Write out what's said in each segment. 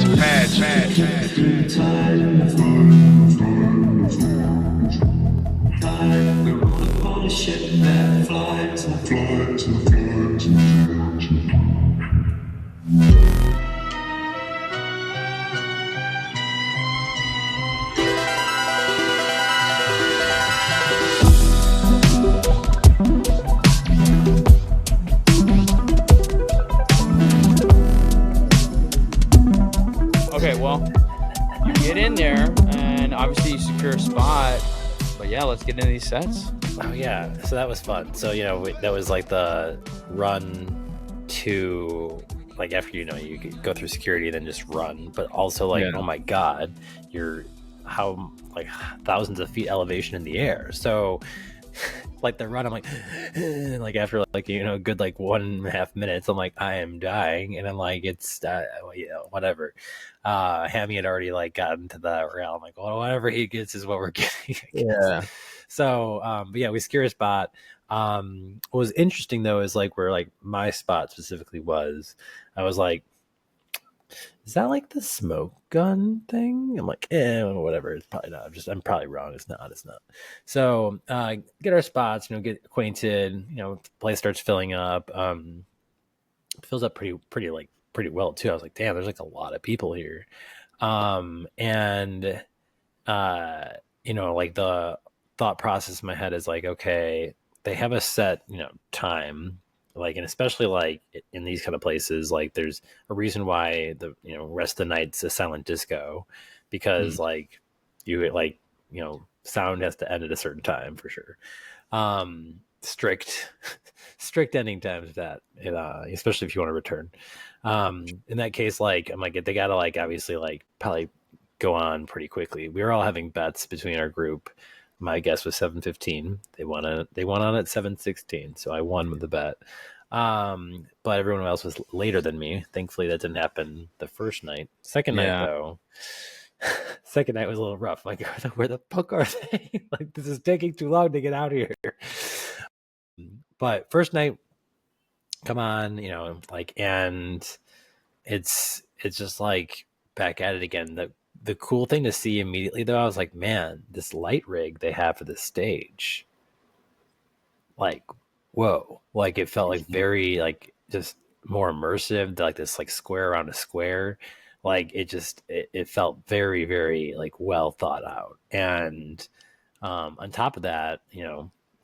We roll upon a ship that flies and flies and flies and flies. Okay, well, you get in there, and obviously you secure a spot. But yeah, let's get into these sets. Oh yeah, so that was fun. So that was like the run to like after you could go through security and then just run. But also like oh my god, you're how like thousands of feet elevation in the air. So like the run, I'm like after like a good like 1.5 minutes, I'm like I am dying, and I'm like it's whatever. Hammy had already like gotten to that rail. I'm like, well, whatever he gets is what we're getting. Yeah. So, but yeah, we secure a spot. What was interesting though is like where like my spot specifically was. I was like, is that like the smoke gun thing? I'm like, whatever. It's probably not. I'm probably wrong. It's not. So, get our spots. Get acquainted. The place starts filling up. Fills up pretty well too. I was like, damn, there's like a lot of people here. Like the thought process in my head is like, okay, they have a set, time, like, and especially like in these kind of places, like there's a reason why the, rest of the night's a silent disco, because like you like, sound has to end at a certain time for sure. Strict ending times that, especially if you want to return. In that case, like I'm like they gotta like obviously like probably go on pretty quickly. We were all having bets between our group. My guess was 7:15. They won on at 7:16, so I won with the bet. But everyone else was later than me. Thankfully, that didn't happen the first night. Second night though. Second night was a little rough. Like, where the fuck are they? Like, this is taking too long to get out of here. But first night, come on, and it's just like back at it again. The cool thing to see immediately though, I was like, man, this light rig they have for this stage, like, whoa, like it felt like very like just more immersive, like this like square around a square. Like it felt very, very like well thought out. And on top of that,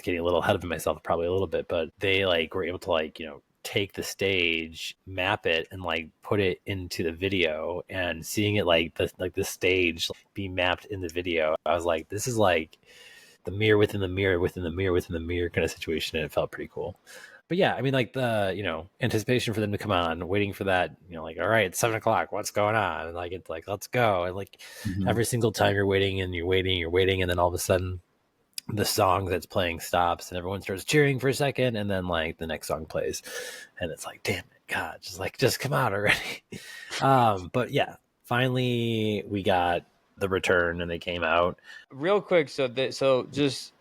getting a little ahead of myself probably a little bit, but they like were able to like, take the stage, map it, and like put it into the video, and seeing it like the stage be mapped in the video, I was like, this is like the mirror within the mirror within the mirror within the mirror kind of situation, and it felt pretty cool. But yeah, I mean, like the anticipation for them to come on, waiting for that, like, all right, it's 7:00, what's going on? And like it's like, let's go. And like every single time you're waiting, and then all of a sudden the song that's playing stops and everyone starts cheering for a second, and then like the next song plays, and it's like, damn it, God, just come out already. But yeah, finally we got the return and they came out real quick. So just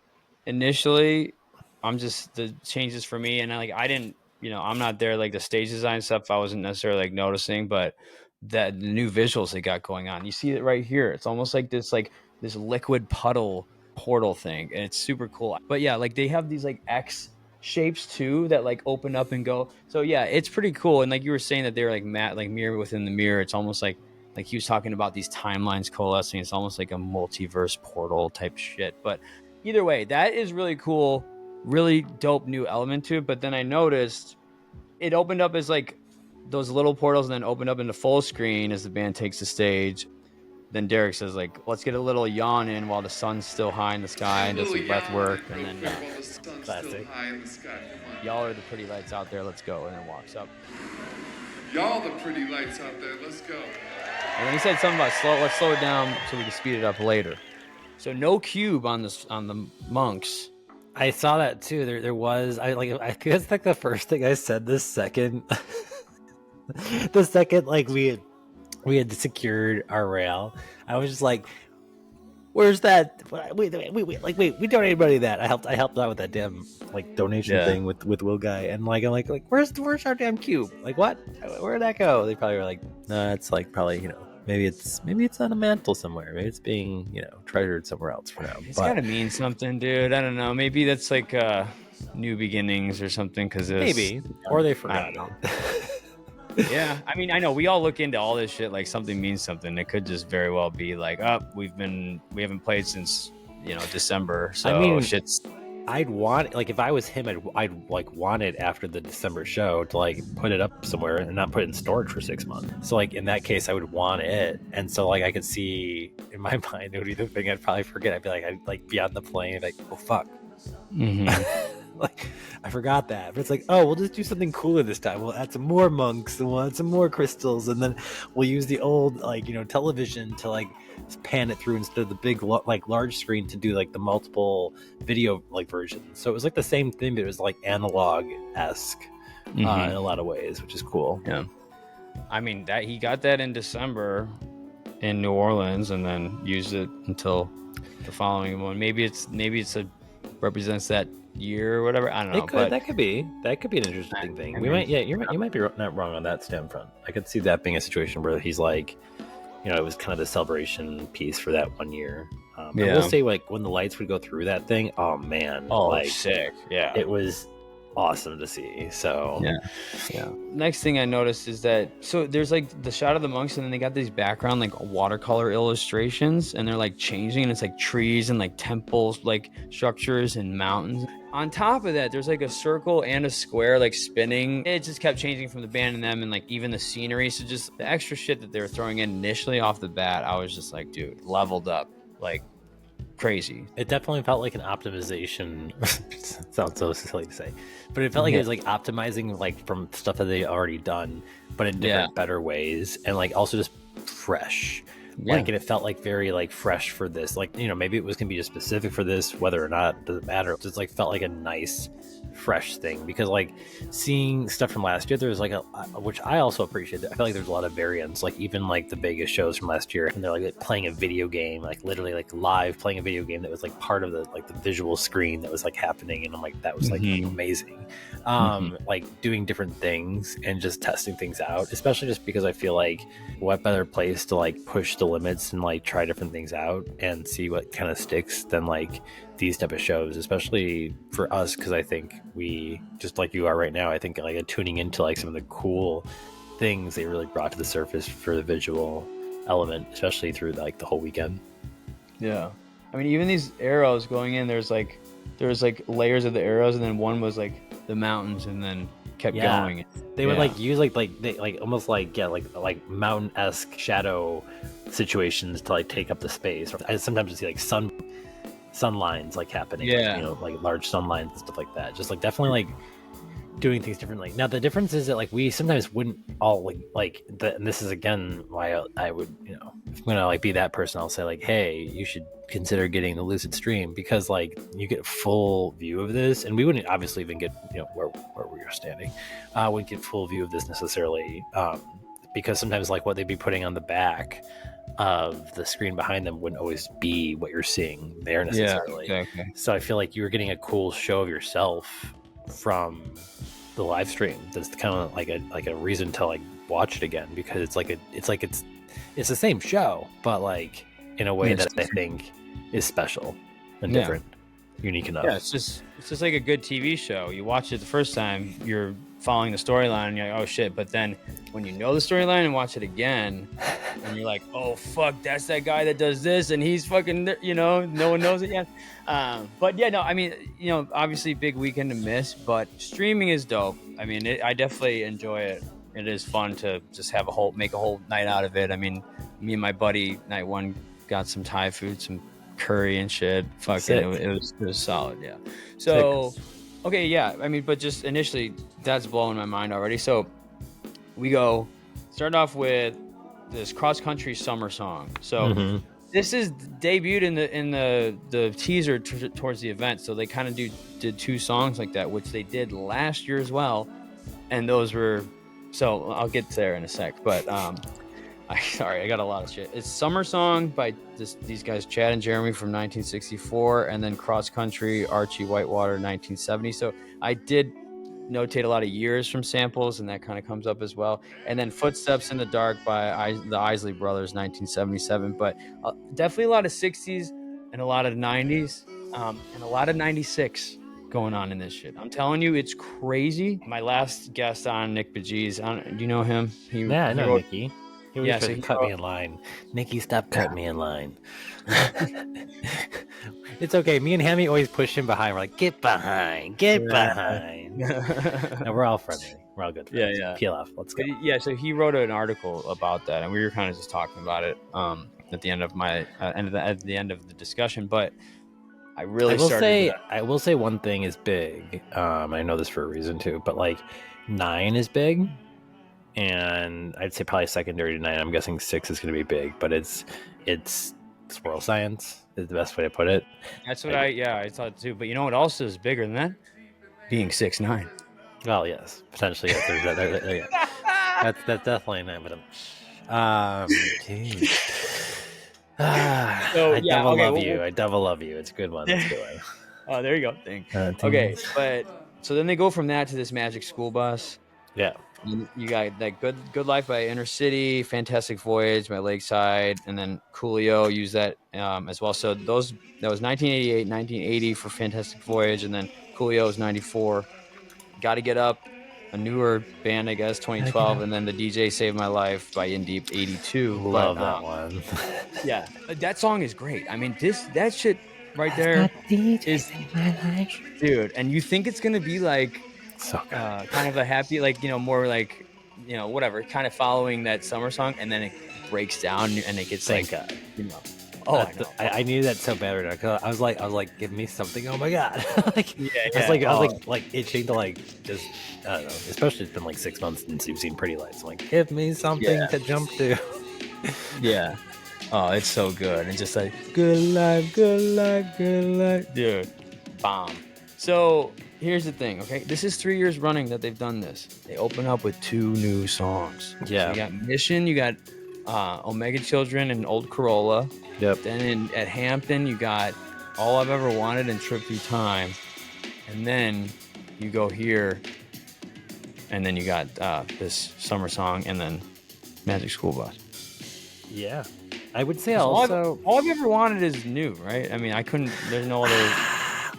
initially, the changes for me, and I didn't, I'm not there, like the stage design stuff I wasn't necessarily like noticing, but the new visuals they got going on, you see it right here. It's almost like this liquid puddle portal thing, and it's super cool. But yeah, like they have these like X shapes too that like open up and go. So yeah, it's pretty cool. And like you were saying that they're like mirror within the mirror. It's almost like he was talking about these timelines coalescing. It's almost like a multiverse portal type shit. But either way, that is really cool, really dope new element to it. But then I noticed it opened up as like those little portals, and then opened up into full screen as the band takes the stage. Then Derek says, like, let's get a little yawn in while the sun's still high in the sky, and does some breath work. And then classic. Y'all are the pretty lights out there, let's go. And then walks up. Y'all the pretty lights out there, let's go. And then he said something about let's slow it down so we can speed it up later. So no cube on the monks. I saw that too. There was, I think that's like the first thing I said this second. The second like we had secured our rail, I was just like, where's that? Wait, we donated money to that. I helped out with that damn like donation thing with Will Guy, and like I'm like where's our damn cube? Like what? Where'd that go? They probably were like, no, it's like probably Maybe it's on a mantle somewhere. Maybe it's being, you know, treasured somewhere else for now. It's But gotta mean something, dude. I don't know. Maybe that's like new beginnings or something. Because maybe, or they I forgot don't know. it. Yeah, I mean, I know we all look into all this shit like something means something. It could just very well be like, oh, we haven't played since, you know, December. So I mean, shit's. I'd want, like, if I was him, I'd like want it after the December show to like put it up somewhere and not put it in storage for 6 months. So like in that case, I would want it, and so like I could see in my mind it would be the thing I'd probably forget. I'd like be on the plane like, oh fuck, like I forgot that. But it's like, oh, we'll just do something cooler this time. We'll add some more monks and we'll add some more crystals, and then we'll use the old, like, you know, television to like pan it through instead of the big like large screen to do like the multiple video like versions. So it was like the same thing, but it was like analog-esque in a lot of ways, which is cool. Yeah, I mean that he got that in December in New Orleans and then used it until the following one. Maybe it's a represents that year or whatever. I don't know. But That could be an interesting thing. You might be not wrong on that stand front. I could see that being a situation where he's like, you know, it was kind of the celebration piece for that 1 year. I will say, like, when the lights would go through that thing, oh man, like, sick. Yeah, it was awesome to see. So yeah. Next thing I noticed is that there's like the shot of the monks, and then they got these background like watercolor illustrations, and they're like changing, and it's like trees and like temples, like structures and mountains. On top of that, there's like a circle and a square like spinning. It just kept changing from the band and them, and like even the scenery. So just the extra shit that they were throwing in initially off the bat, I was just like, dude, leveled up like crazy. It definitely felt like an optimization. Sounds so silly to say, but it felt like it was like optimizing like from stuff that they already done, but in different, better ways, and like also just fresh. Like, and it felt like very like fresh for this. Like, you know, maybe it was gonna be just specific for this, whether or not doesn't matter. It just like felt like a nice, fresh thing, because like seeing stuff from last year, there was like which I also appreciate. I feel like there's a lot of variants. Like even like the Vegas shows from last year, and they're like playing a video game, like literally like live playing a video game that was like part of the like the visual screen that was like happening, and I'm like, that was like amazing. Like doing different things and just testing things out, especially just because I feel like what better place to like push the limits and like try different things out and see what kind of sticks than like these type of shows, especially for us, because I think we, just like you are right now, I think like tuning into like some of the cool things they really brought to the surface for the visual element, especially through like the whole weekend. Yeah, I mean, even these arrows going in, there's like layers of the arrows, and then one was like the mountains, and then kept going. They would like use like they like almost like like mountain-esque shadow situations to like take up the space. Or I sometimes see like sun lines like happening, you know, like large sun lines and stuff like that. Just like definitely like doing things differently. Now the difference is that like we sometimes wouldn't all and this is again why I would, you know, if I'm gonna like be that person, I'll say like, hey, you should consider getting the lucid stream, because like you get a full view of this, and we wouldn't obviously even get, you know, where we were standing, wouldn't get full view of this necessarily, because sometimes like what they'd be putting on the back of the screen behind them wouldn't always be what you're seeing there necessarily. Yeah, exactly. So I feel like you were getting a cool show of yourself from the live stream. That's kind of like a reason to like watch it again, because it's the same show, but like in a way that I think is special and different, unique enough. Yeah, it's just like a good TV show. You watch it the first time, you're following the storyline, and you're like, oh shit. But then when you know the storyline and watch it again, and you're like, oh fuck, that's that guy that does this, and he's fucking, you know, no one knows it yet. But yeah, no, I mean, you know, obviously big weekend to miss, but streaming is dope. I mean, I definitely enjoy it. It is fun to just make a whole night out of it. I mean, me and my buddy night one got some Thai food, some curry and shit. Fucking, it was solid. Yeah. So, okay, yeah. I mean, but just initially, that's blowing my mind already. So we start off with this cross country summer song. So this is debuted in the teaser towards the event. So they kind of did two songs like that, which they did last year as well, and those were. So I'll get there in a sec, but I got a lot of shit. It's Summer Song by these guys, Chad and Jeremy from 1964, and then Cross Country, Archie Whitewater, 1970. So I did notate a lot of years from samples, and that kind of comes up as well. And then Footsteps in the Dark by the Isley Brothers, 1977. But definitely a lot of 60s and a lot of 90s, and a lot of 96 going on in this shit. I'm telling you, it's crazy. My last guest on Nick Bajeez, do you know him? Yeah, I know wrote, Nikki. He was yeah, trying so to cut me in line. Nikki, stop cutting me in line. It's okay. Me and Hammy always push him behind. We're like, get behind. And we're all friendly. We're all good friends. Yeah. Peel off. Let's go. Yeah, so he wrote an article about that, and we were kind of just talking about it at the end of at the end of the discussion. But I really I will say one thing is big. I know this for a reason too, but like 9 is big, and I'd say probably secondary to 9. I'm guessing 6 is going to be big, but it's swirl science is the best way to put it. That's what I thought too. But you know what else is bigger than that? Being 6'9". Well, yes, potentially. Yes, there you go. That's definitely an evidence. I double love you. It's a good one. That's a good one. Oh, there you go. Okay, but so then they go from that to this Magic School Bus. Yeah. You got that Good Life by Inner City, Fantastic Voyage by Lakeside, and then Coolio used that as well. So that was 1988, 1980 for Fantastic Voyage, and then Coolio's 94. Got to Get Up, a newer band, I guess, 2012, and then the DJ Saved My Life by In Deep, 82. Love that one. Yeah, that song is great. I mean, that shit right there is, dude. And you think it's gonna be like so good. kind of a happy, like, more like, whatever, kind of following that summer song, and then it breaks down and it gets Thank like, God. Oh, I knew that so bad right now. I was like, give me something. Oh my God. Like, yeah. I was like itching to like just, I don't know, especially it's been like 6 months since you've seen Pretty Lights. I'm like, give me something to jump to. Yeah. Oh, it's so good. And just like, good life, dude. Bomb. So here's the thing, okay? This is 3 years running that they've done this. They open up with 2 new songs. Yeah. So you got Mission, you got Omega Children and Old Corolla. Yep. Then at Hampton, you got All I've Ever Wanted and Trip Through Time. And then you go here, and then you got this summer song, and then Magic School Bus. Yeah. I would say All I've Ever Wanted is new, right? I mean, there's no other...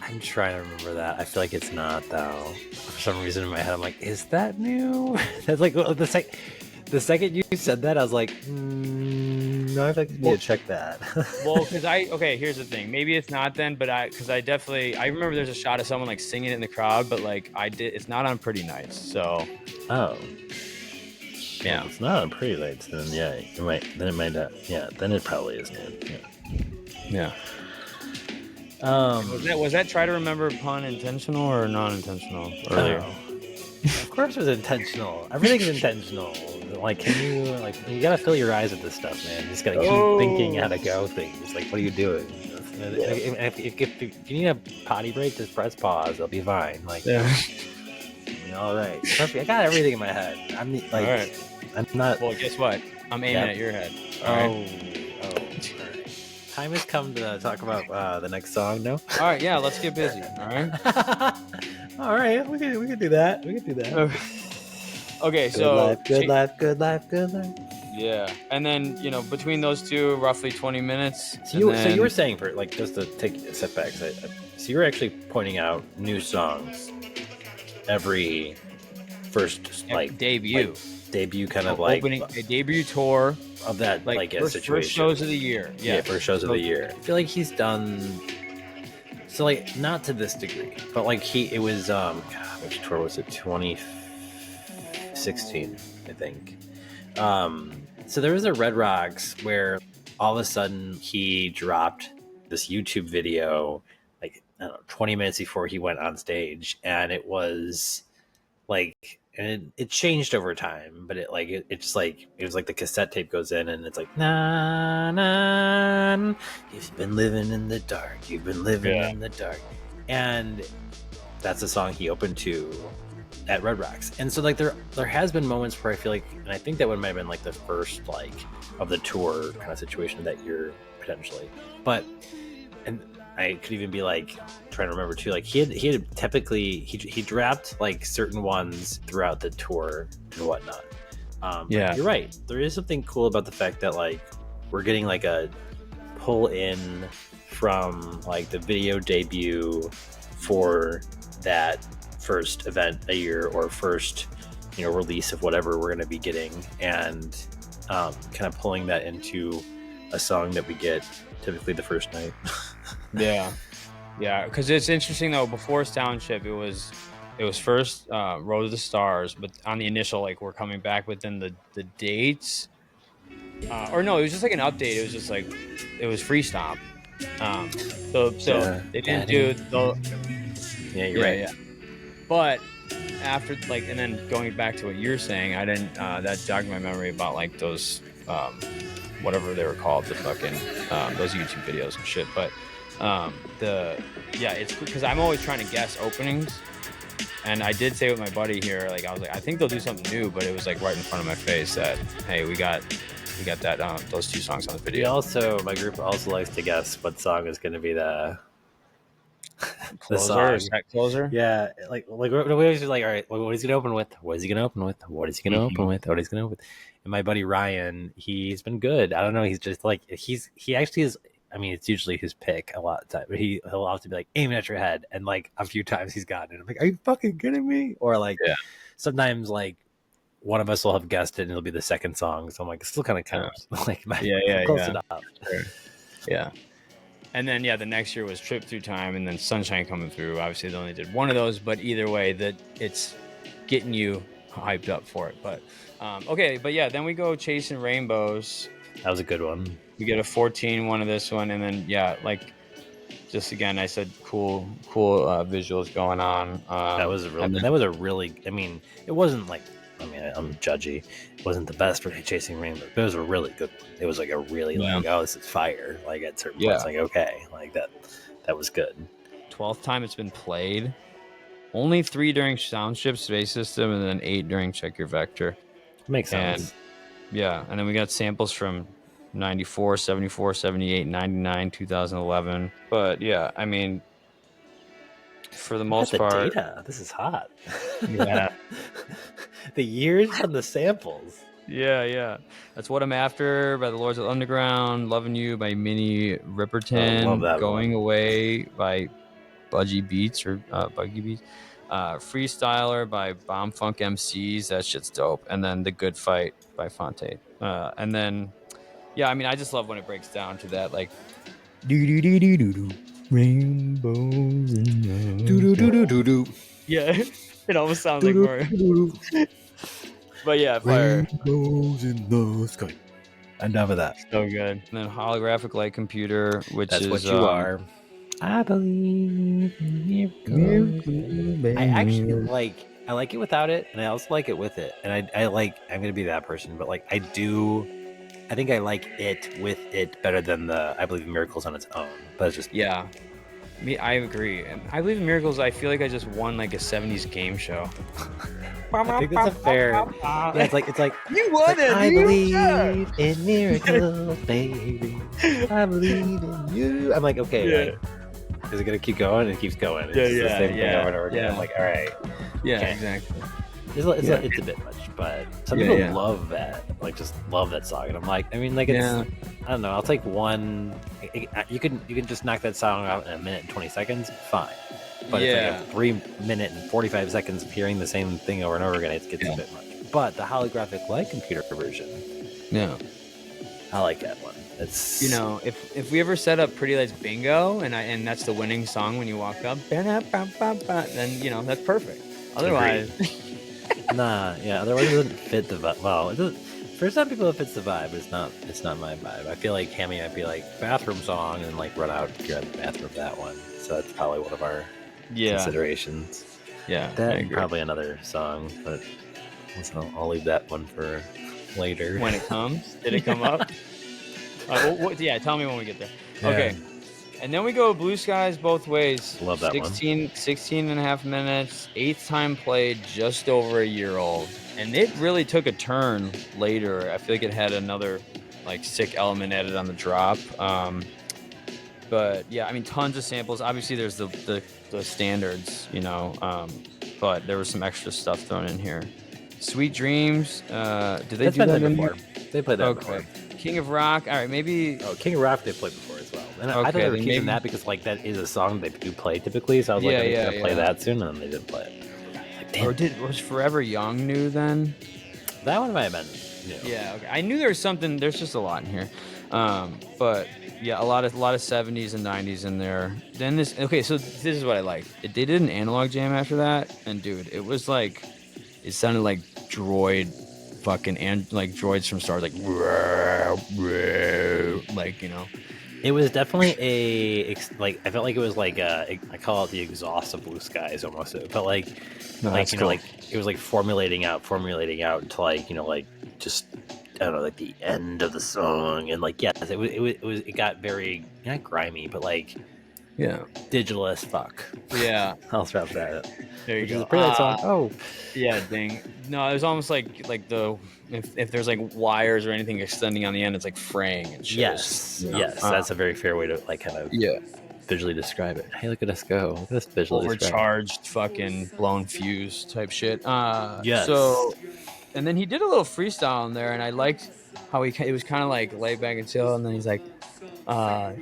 I'm trying to remember that. I feel like it's not, though. For some reason in my head, I'm like, is that new? That's like, the second you said that, I was like, no, I need to check that. Well, because here's the thing. Maybe it's not then, but I remember there's a shot of someone like singing it in the crowd, but like it's not on Pretty Nights, so. Oh. Yeah. Well, it's not on Pretty Lights, then it might not. Yeah, then it probably is new. Yeah. Was that try to remember pun intentional or non-intentional earlier? Of course it was intentional. Everything's intentional. Like, you gotta fill your eyes with this stuff, man. You just gotta keep thinking how to go things. Like, what are you doing? If you need a potty break, just press pause. It'll be fine. Like, all right. Trust me, I got everything in my head. I'm like, all right. I'm not. Well, guess what? I'm aiming at your head. All right. Time has come to talk about the next song. No. All right. Yeah. Let's get busy. All right. All right. We can do that. Okay. Good life. Yeah, and then between those two, roughly 20 minutes. So you were saying, for like, just to take a step back, so you were actually pointing out new songs every first debut kind of like opening a debut tour of that situation. First shows of the year. Yeah, first shows of the year. I feel like he's done so, like, not to this degree, but like it was which tour was it? 2016, I think. So there was a Red Rocks where all of a sudden he dropped this YouTube video, like, I don't know, 20 minutes before he went on stage, and it was like, and it changed over time, but it was like the cassette tape goes in and it's like, na na, you've been living in the dark, in the dark, and that's the song he opened to at Red Rocks. And so, like, there has been moments where I feel like, and I think that one might have been like the first, like, of the tour kind of situation that year, potentially, but and I could even be like trying to remember too. Like he had typically he dropped like certain ones throughout the tour and whatnot. Yeah. You're right. There is something cool about the fact that like we're getting like a pull in from like the video debut for that first event a year or first release of whatever we're going to be getting, and kind of pulling that into a song that we get typically the first night. Yeah, because it's interesting though. Before Soundship, it was first Road to the Stars, but on the initial, like, we're coming back within the dates, or no, it was just like an update. It was just like it was Free Stomp. So they didn't do the you're right. Yeah. But after, like, and then going back to what you're saying, I didn't that jogged my memory about like those whatever they were called, the fucking those YouTube videos and shit. But it's because I'm always trying to guess openings, and I did say with my buddy here, like, I was like, I think they'll do something new, but it was like right in front of my face that, hey, we got that those two songs on the video. My group also likes to guess what song is going to be the Closer, song. or set closer. Yeah, like we always just like, all right, what is he gonna open with? What is he gonna open with? What is he gonna open with? What is he gonna open with? And my buddy Ryan, he's been good. I don't know. He's just like he actually is. I mean, it's usually his pick a lot of the time, but he'll often be like, aiming at your head, and like a few times he's gotten it. I'm like, are you fucking kidding me? Or like, sometimes like one of us will have guessed it, and it'll be the second song. So I'm like, it still kind of counts. Like, close enough. Sure. Yeah. And then, the next year was Trip Through Time, and then Sunshine Coming Through. Obviously, they only did one of those, but either way, that it's getting you hyped up for it. But okay, but then we go Chasing Rainbows. That was a good one. We get a 14 one of this one, and then like, just again, I said cool visuals going on. That was a really. I mean, it wasn't like. I mean, I'm judgy. It wasn't the best for Chasing Rainbow, but it was a really good one. It was like a really like, oh, this is fire. Like at certain points, like, okay, like that was good. 12th time it's been played. Only 3 during Soundship Space System, and then 8 during Check Your Vector. Makes sense. And then we got samples from 94, 74, 78, 99, 2011. But I mean, for the most part, data. This is hot. Yeah. The years on the samples. Yeah. That's What I'm After by the Lords of Underground. Loving You by Minnie Riperton. Love that Going one. Away by Buggy Beats. Freestyler by Bomb Funk MCs. That shit's dope. And then The Good Fight by Fonte. And then, I mean, I just love when it breaks down to that, like, do-do-do-do-do-do. Rainbows in the Do-do-do-do-do-do. Yeah, it almost sounds like more. But fire. Rainbows in the sky. I'm down with that. So good. And then Holographic Light Computer, which That's is what you are. I believe in miracles. I actually like it without it, and I also like it with it. And I'm gonna be that person, but like I think I like it with it better than the I Believe in Miracles on its own. But it's just I agree. And I Believe in Miracles, I feel like I just won like a 70s game show. I think that's a fair. Yeah, it's like you won it. I believe in miracles, baby. I believe in you. I'm like, okay. Like, is it gonna keep going? It keeps going. It's the same thing over and over again. I'm like, all right. Yeah, okay. Exactly. It's a bit much, but some people love that. Like, just love that song, and I'm like, I mean, like, it's. I don't know. I'll take one. You can just knock that song out in a minute and 20 seconds. Fine. But it's like a 3 minute and 45 seconds of hearing the same thing over and over again. It gets a bit much. But the Holographic Light Computer version, I like that one. It's if we ever set up Pretty Lights Bingo and that's the winning song when you walk up, then that's perfect. Otherwise, otherwise it doesn't fit the vibe. Well, it doesn't. For some people it fits the vibe, but it's not my vibe. I feel like Hammy might be like bathroom song and like run out if you're in the bathroom that one. So that's probably one of our considerations. Yeah, that probably another song, but I'll leave that one for later. When it comes, did it come up? Tell me when we get there. Yeah. Okay, and then we go Blue Skies Both Ways. Love that 16 and a half minutes, 8th time played, just over a year old, and it really took a turn later. I feel like it had another like sick element added on the drop. But yeah, I mean, tons of samples. Obviously, there's the standards, you know, but there was some extra stuff thrown in here. Sweet Dreams. Did they That's do been that done in before. here? They played that Okay. before. King of Rock. All right, maybe. Oh, King of Rock they played before as well. And I thought Okay, they were then teasing maybe- that because like that is a song they do play typically. So I was like, Yeah, are they yeah, gonna play yeah. that soon? And then they didn't play it. Like, damn. Was Forever Young new then? That one might have been new. Yeah, okay. I knew there was something. There's just a lot in here, but yeah, a lot of 70s and 90s in there. Then this. Okay, so this is what I like. They did an analog jam after that, and dude, it was like, it sounded like droid, fucking and like droids from Star Wars, like you know. It was definitely like I felt like it was like I call it the exhaust of Blue Skies almost. It felt like No, like that's you know cool. like it was like formulating out to like you know like just I don't know like the end of the song and like yes it got very not grimy but like Yeah, digital as fuck. yeah. I'll strap that. There you Which go. is a pretty nice song. Oh, Yeah, dang. No, it was almost like the if there's like wires or anything extending on the end, it's like fraying and shit. yes, You know? yes. That's a very fair way to like kind of Yeah. visually describe it. Hey, look at us go. Look at us visually describe it. Overcharged, fucking blown fuse type shit. Yes. So, and then he did a little freestyle in there, and I liked how it was kind of like laid back and chill, and then he's like,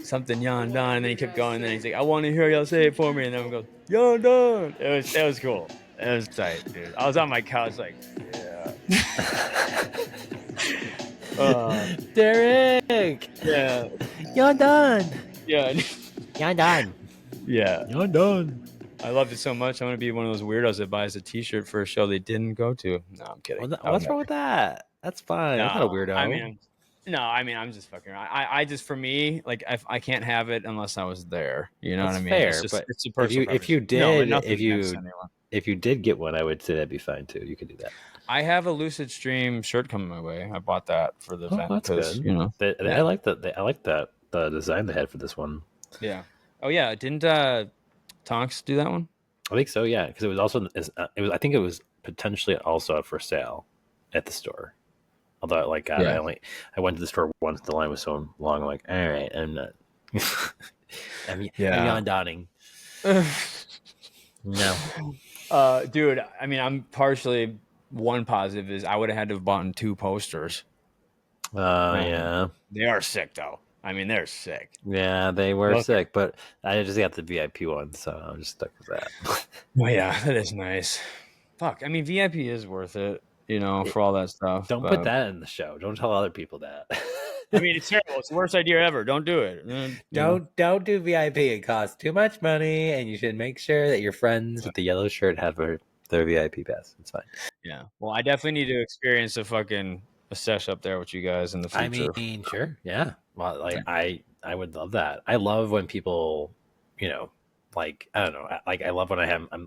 something Yahn Dawn, and then he kept going, and then he's like, I want to hear y'all say it for me, and then we go Yahn Dawn. It was cool. It was tight, dude. I was on my couch like, yeah. Derek, Yeah. you're done. Yeah. You're done. Yeah. You're done. I loved it so much. I'm going to be one of those weirdos that buys a t-shirt for a show they didn't go to. No, I'm kidding. What's wrong with that? That's fine. I'm not a weirdo. I mean, I'm just fucking around. I just, for me, like, I can't have it unless I was there. You know That's what I mean? fair, It's just, but it's a personal if you preference. did, nothing against anyone. if you did get one, I would say that'd be fine too. You could do that. I have a Lucid Stream shirt coming my way. I bought that for the event. That's good. You know, I like that. I like that the design they had for this one. yeah. Oh yeah, didn't Tonks do that one? I think so. Yeah, because it was also I think it was potentially also up for sale at the store. Although, like, God, Yeah. I went to the store once. The line was so long. I'm like, all right, I'm not. I'm Yahn Dawning. No. Dude, I mean, I'm partially one positive is I would have had to have bought 2 posters. Yeah. They are sick though. I mean, they're sick. Yeah, they were sick, but I just got the VIP one, so I'm just stuck with that. Oh yeah, that is nice. Fuck, I mean, VIP is worth it, you know, for all that stuff. Don't put that in the show. Don't tell other people that. I mean, it's terrible. It's the worst idea ever. Don't do it. Don't do VIP. It costs too much money, and you should make sure that your friends with the yellow shirt have their VIP pass. It's fine. Yeah. Well, I definitely need to experience a sesh up there with you guys in the future. I mean, sure, yeah. Well, like I would love that. I love when people, you know, like I don't know, like I love when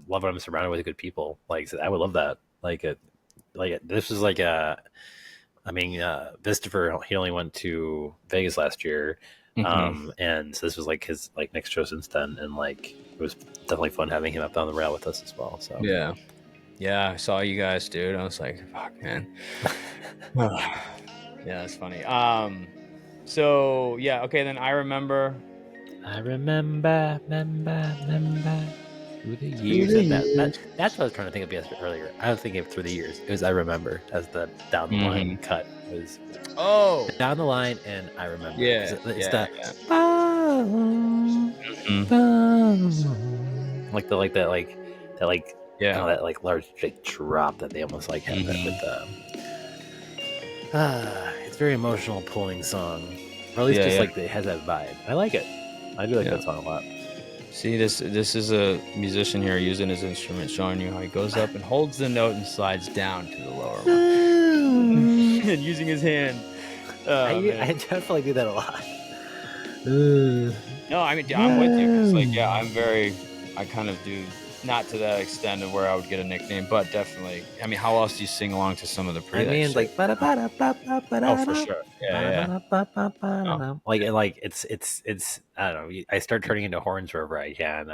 love when I'm surrounded with good people. Like I would love that. This was like I mean, Vistafer, he only went to Vegas last year, and so this was like his like next show since then, and like it was definitely fun having him up on the rail with us as well. So yeah, I saw you guys, dude. I was like, fuck, man. Yeah, that's funny. So yeah, okay, then I remember through the years. That's what I was trying to think of earlier. I was thinking of through the years. It was I remember as the down the line cut was down the line, and I remember. Yeah, it's that like large like drop that they almost like have that with it's very emotional pulling song, or at least like it has that vibe. I like it. I do like that song a lot. See, this is a musician here using his instrument, showing you how he goes up and holds the note and slides down to the lower one, and using his hand. I definitely do that a lot. No, I mean, I'm with you. It's like, yeah, I kind of do, not to that extent of where I would get a nickname, but definitely. I mean, how else do you sing along to some of the pretty? I mean, like, oh, for sure. Yeah. Like it's. I don't know. I start turning into horns wherever I can.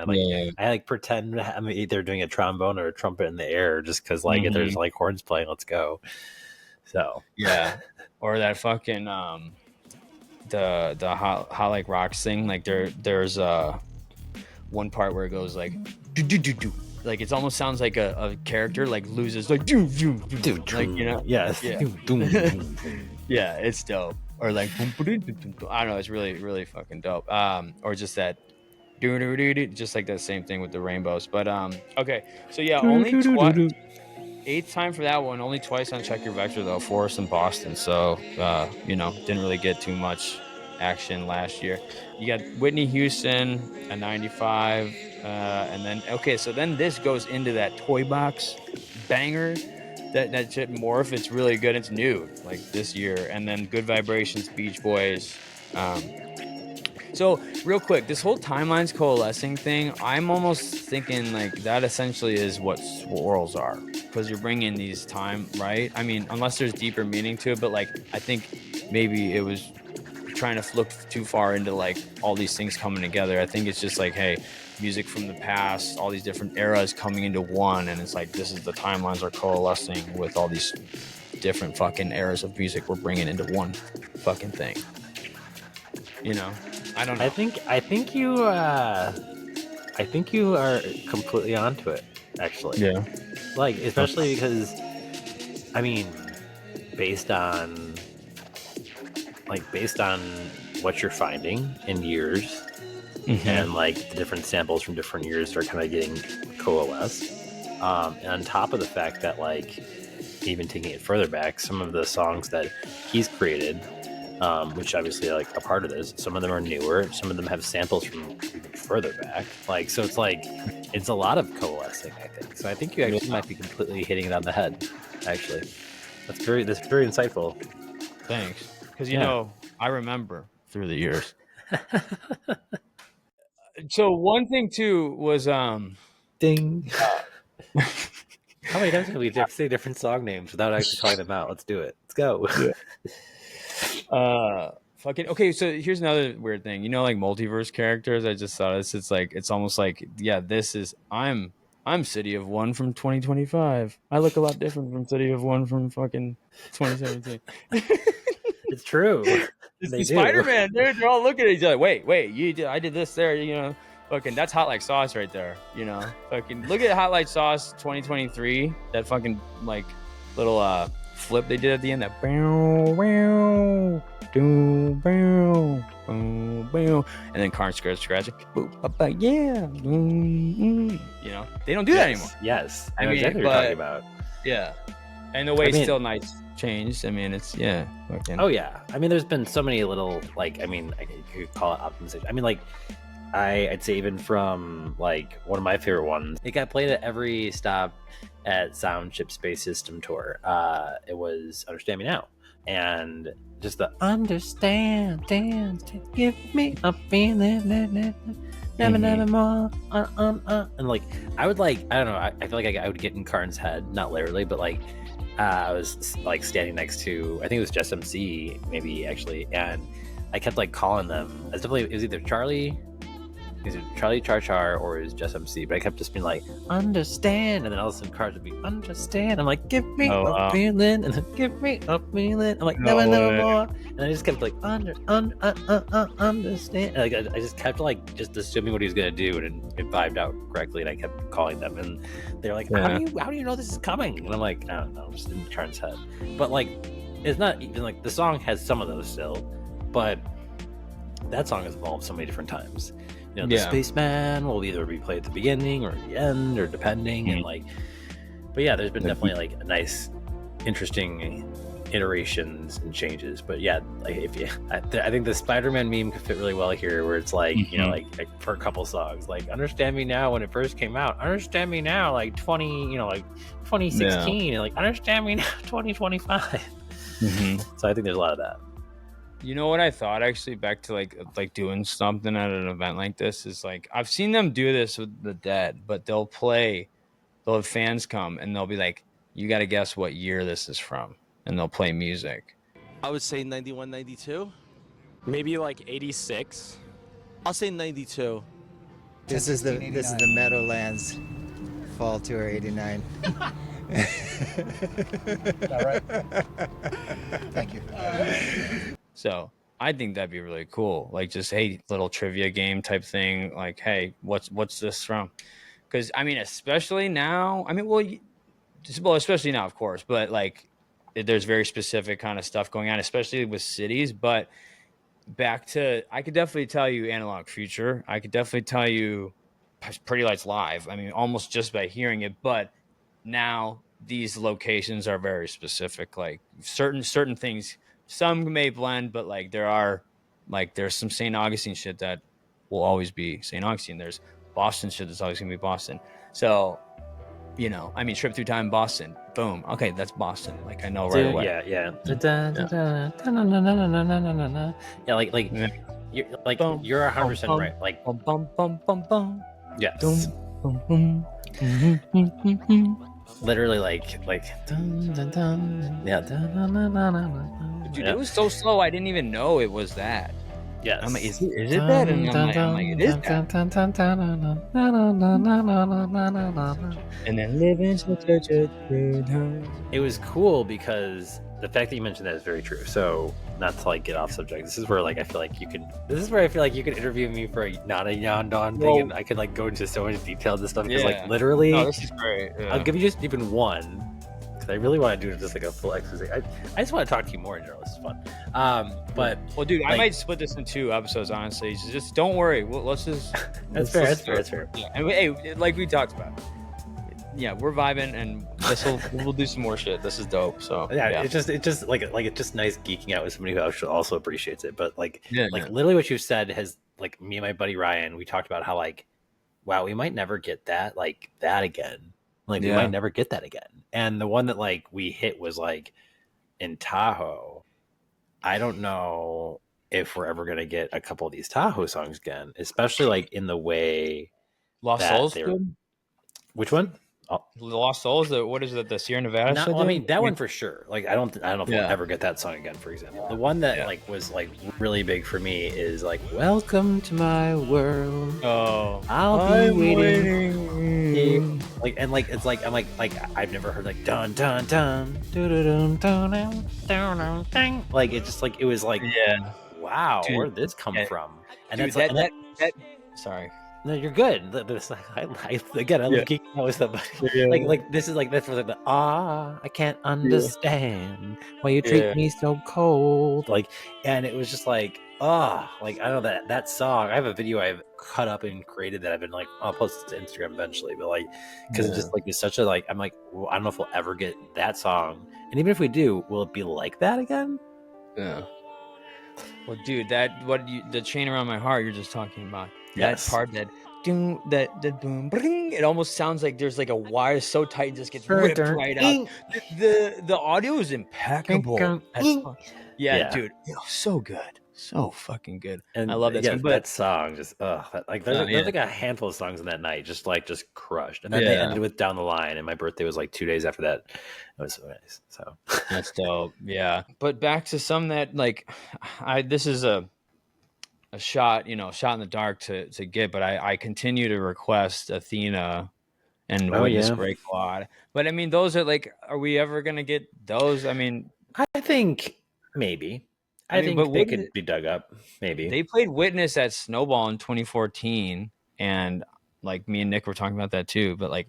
I pretend I'm either doing a trombone or a trumpet in the air, just because like if there's like horns playing, let's go. So yeah, or that fucking the hot like rocks thing. Like there's one part where it goes like do do do do. Like it almost sounds like a character like loses like do do do. Like you know. Yes. Yeah. Yeah, it's dope. Or like I don't know, it's really fucking dope. Or just that just like that same thing with the rainbows. But okay, so yeah, only eighth time for that one, only twice on Check Your Vector though, Forest and Boston. So you know, didn't really get too much action last year. You got Whitney Houston at 95, and then okay, so then this goes into that toy box banger. That shit Morph, it's really good. It's new, like this year. And then Good Vibrations, Beach Boys. So real quick, this whole timelines coalescing thing, I'm almost thinking like that essentially is what swirls are, because you're bringing these time, right? I mean, unless there's deeper meaning to it, but like I think maybe it was trying to look too far into like all these things coming together. I think it's just like, hey, music from the past, all these different eras coming into one, and it's like this is the timelines are coalescing with all these different fucking eras of music we're bringing into one fucking thing. You know, I don't know. I think you are completely onto it, actually. Yeah. Like, especially because, I mean, based on what you're finding in years, and like the different samples from different years are kind of getting coalesced. And on top of the fact that, like, even taking it further back, some of the songs that he's created, which obviously are like a part of this, some of them are newer, some of them have samples from even further back. Like, so it's like, it's a lot of coalescing, I think. So I think you actually might be completely hitting it on the head, actually. That's very insightful. Thanks. Because, you know, I remember through the years. So one thing too was Ding. How many times can we say different song names without actually calling them out? Let's do it. Let's go. Fucking okay. So here's another weird thing. You know, like multiverse characters. I just saw this. It's like it's almost like this is I'm City of One from 2025. I look a lot different from City of One from fucking 2017. It's true. It's the Spider-Man, dude. They're all looking at each other. Wait, I did this there. You know, fucking that's Hot Like Sauce right there. You know, fucking look at Hot Like Sauce 2023. That fucking like little flip they did at the end. That bow bow do bow bow bow, and then Karn scratching. Yeah, you know, they don't do that anymore. Yes, I mean, exactly what you're talking about. Yeah, and the way Still Nights changed. I mean, it's fucking. Oh yeah, I mean, there's been so many little, like, I mean, you could call it optimization. I mean, like, I'd say even from like one of my favorite ones, it got played at every stop at Sound Chip Space System tour. It was Understand Me Now, and just the understand, give me a feeling, never more, and like I would like, I don't know, I feel like I would get in Karn's head, not literally, but like I was like standing next to, I think it was Just MC maybe actually, and I kept like calling them. It was either Charlie Char Char or it was Just MC, but I kept just being like, understand, and then all of a sudden Cars would be understand. I'm like, give me a feeling, and then give me a feeling. I'm like, never more, and I just kept like understand. And, like I just kept like just assuming what he was gonna do, and it vibed out correctly, and I kept calling them, and they're like, how do you know this is coming? And I'm like, I don't know, I'm just in Charn's head. But like, it's not even like the song has some of those still, but that song has evolved so many different times. You know, the Spaceman will either be played at the beginning or at the end, or depending, and like, but yeah, there's been definitely like a nice, interesting iterations and changes. But yeah, like I think the Spider-Man meme could fit really well here, where it's like, you know, like for a couple songs, like Understand Me Now when it first came out, Understand Me Now like 2016, and like Understand Me Now 2025. So I think there's a lot of that. You know what I thought, actually, back to like doing something at an event like this, is like I've seen them do this with the Dead, but they'll have fans come and they'll be like, you got to guess what year this is from, and they'll play music. I would say 91, 92. Maybe like 86. I'll say 92. This is the Meadowlands Fall Tour '89. All right. Thank you. So I think that'd be really cool. Like just hey, little trivia game type thing. Like hey, what's this from? Because I mean, especially now. I mean, well, especially now, of course. But like, there's very specific kind of stuff going on, especially with cities. But back to, I could definitely tell you Analog Future. I could definitely tell you Pretty Lights Live. I mean, almost just by hearing it. But now these locations are very specific. Like certain things, some may blend, but like there's some St. Augustine shit that will always be St. Augustine. There's Boston shit that's always gonna be Boston. So I mean, Trip Through Time, Boston. Boom. Okay, that's Boston. Like I know right away. Yeah. Yeah, like Yeah. you're 100% right. Like bum bum bum bum bum. yes. Bum, bum. Literally like dun, dun, dun. Yeah. Dun, dun, dun, dun, dun. Dude, Yeah. it was so slow. I didn't even know it was that. Yes. I'm like, is it that? And I'm like, it is that. And then living such a good time. It was cool because the fact that you mentioned that is very true. So not to like get off subject, this is where like I feel like you could interview me for not a Yahn Dawn thing, and I could like go into so much detail of this stuff because like literally this is great. Yeah. I'll give you just even one because I really want to do just like a full exercise. I just want to talk to you more in general. This is fun. But well, dude, like, I might split this in 2 episodes. Honestly, just don't worry. Let's just. That's fair. Yeah, and hey, like we talked about. Yeah, we're vibing, and we'll do some more shit. This is dope. So yeah. It's just it's just nice geeking out with somebody who also appreciates it. But literally what you said has like me and my buddy Ryan, we talked about how like, wow, we might never get that again. Like we might never get that again. And the one that like we hit was like in Tahoe. I don't know if we're ever gonna get a couple of these Tahoe songs again, especially like in the way Lost Souls. Which one? The Lost Souls. What is it? The Sierra Nevada. I mean that one for sure. Like I don't know if we'll ever get that song again. For example, the one that like was like really big for me is like "Welcome to My World." Oh, I'll be waiting. Like and like it's like I'm like I've never heard like dun dun dun dun dun dun dun dun. Like it's just like it was like wow, dude, where did this come from? And dude, that's that sorry. No, you're good. This, I love geeking out with somebody. Like this is like that's like the I can't understand why you treat me so cold. Like, and it was just like like I know that song. I have a video I've cut up and created that I've been like I'll post it to Instagram eventually, but like because it's just like it's such a like I'm like well, I don't know if we'll ever get that song, and even if we do, will it be like that again? Yeah. Well, dude, the chain around my heart you're just talking about. Yes. That part that boom, bring, it almost sounds like there's like a wire so tight it just gets ripped right out. The audio is impeccable. Yeah, dude, so good, so fucking good. And I love that song. But that song just there's like a handful of songs in that night just crushed, and then they ended with Down the Line, and my birthday was like 2 days after that. It was so nice. So that's dope. Yeah, but back to some that like this is a shot in the dark to get, but I continue to request Athena and Witness Break Quad. But I mean, those are like, are we ever gonna get those? I mean, I think maybe. I think they could be dug up. Maybe they played Witness at Snowball in 2014, and like me and Nick were talking about that too. But like,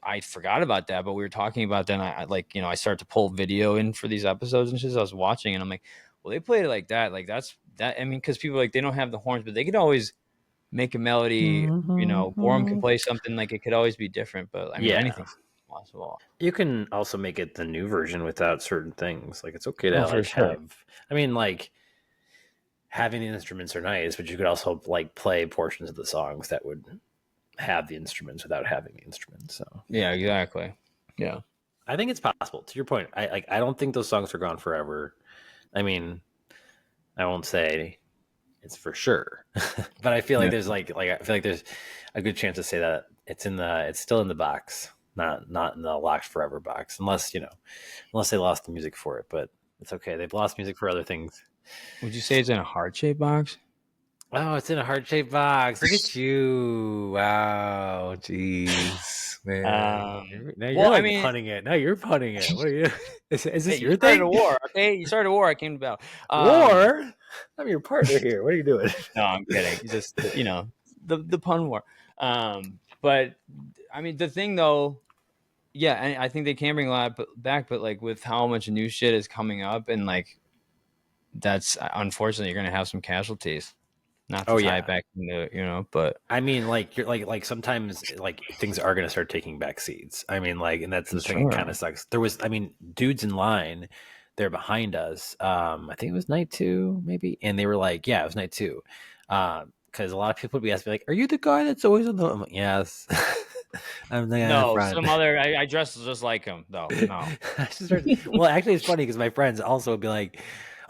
I forgot about that, but we were talking about that. And I started to pull video in for these episodes and shit. So I was watching, and I'm like, well, they played it like that. Like that's that. I mean, because people like they don't have the horns, but they could always make a melody. Gorham can play something like it could always be different. But I mean, anything's possible. You can also make it the new version without certain things. Like it's okay to have. I mean, like having the instruments are nice, but you could also like play portions of the songs that would have the instruments without having the instruments. So yeah, exactly. Yeah, I think it's possible. To your point, I don't think those songs are gone forever. I mean, I won't say it's for sure, but I feel like there's I feel like there's a good chance to say that it's still in the box, not in the locked forever box, unless they lost the music for it. But it's okay. They've lost music for other things. Would you say it's in a heart-shaped box? Oh, it's in a heart-shaped box. Look at you. Wow. Jeez, man. Now you're Well, I like mean, punning it. Now you're punning it. What are you? Is hey, this you your started thing? a war, okay? You started a war. I came to battle. War? I'm your partner here. What are you doing? No, I'm kidding. Just the pun war. But I mean, the thing though, yeah, I think they can bring a lot back, but like with how much new shit is coming up, and like that's unfortunately you're gonna have some casualties. Not to Oh tie yeah. it back into, but I mean, like you're like sometimes like things are gonna start taking back seats. I mean, like, and that's the thing. It kind of sucks. There was, I mean, dudes in line, they're behind us. I think it was night 2, maybe, and they were like, "Yeah, it was night 2." Because a lot of people would be asking, like, "Are you the guy that's always on the?" I'm like, "Yes." I'm the guy in the no, front. some other I dress just like him though. No, Well, actually, it's funny because my friends also would be like,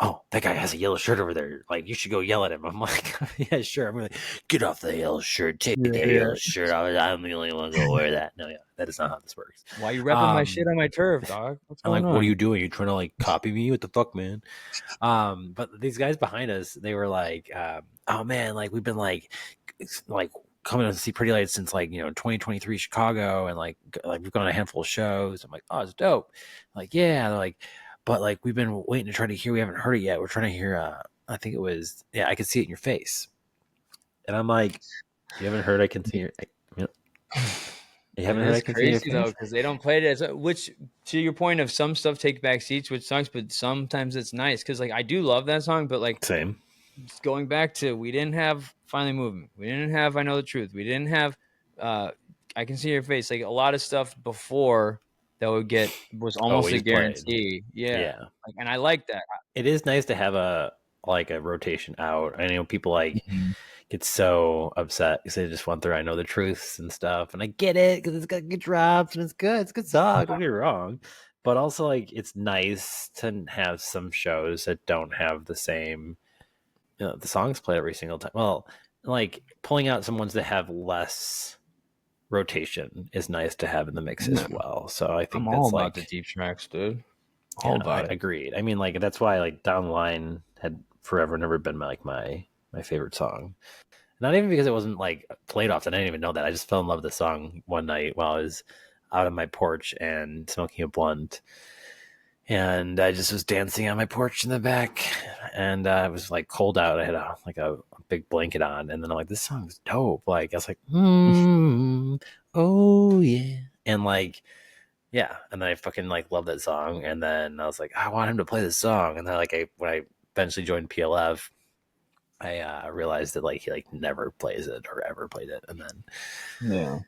"Oh, that guy has a yellow shirt over there. Like, you should go yell at him." I'm like, "Yeah, sure." I'm like, "Get off the yellow shirt. Take the yellow shirt. I'm the only one gonna wear that." No, yeah, that is not how this works. why you repping my shit on my turf, dog? What's I'm going like, on? "What are you doing? You trying to like copy me? What the fuck, man?" But these guys behind us, they were like, "Oh man, like we've been like coming to see Pretty Lights since like 2023 Chicago, and like we've gone to a handful of shows." I'm like, "Oh, it's dope." Like, yeah, they're like, but like we've been waiting to try to hear. We haven't heard it yet. We're trying to hear. I think it was, yeah, I Could See It in Your Face, and I'm like, you haven't heard I Can See Your. You haven't heard I It's Can See Your crazy though Face? because they don't play it as which to your point of some stuff take back seats, which sucks, but sometimes it's nice because like I do love that song, but like Same. going back to we didn't have Finally Moving, we didn't have I Know the Truth, we didn't have I Can See Your Face, like a lot of stuff before that was almost a Always played. guarantee. Yeah. Like, and I like that. It is nice to have a rotation out. I know people like get so upset because they just want their I Know the Truths and stuff, and I get it because it's got good drops and it's good. It's a good song. Don't get me wrong, but also like it's nice to have some shows that don't have the same, the songs played every single time. Well, like pulling out some ones that have less rotation is nice to have in the mix as well. So I think I'm all that's about like the deep tracks, dude. All about it. Agreed. I mean, like that's why like Down the Line had forever never been my favorite song. Not even because it wasn't like played often. I didn't even know that. I just fell in love with the song one night while I was out on my porch and smoking a blunt, and I just was dancing on my porch in the back, and it was like cold out. I had a big blanket on, and then I'm like, this song's dope. Like I was like, oh yeah, and like. Yeah, and then I fucking like love that song, and then I was like, I want him to play this song, and then like when I eventually joined PLF, I realized that like he like never plays it or ever played it, and then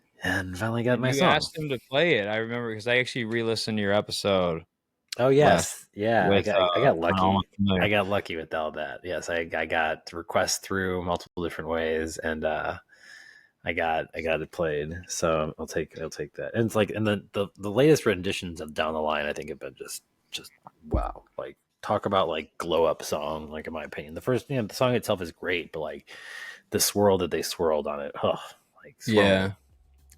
finally got my You song. asked him to play it. I remember because I actually re-listened to your episode. Oh yes, yeah, with, I got lucky. Familiar. I got lucky with all that. Yes, I got requests through multiple different ways, and I got it played, so I'll take that. And it's like, and the latest renditions of Down the Line, I think have been just wow. Like talk about like glow up song, like in my opinion. The first, the song itself is great, but like the swirl that they swirled on it, like swirl. Yeah.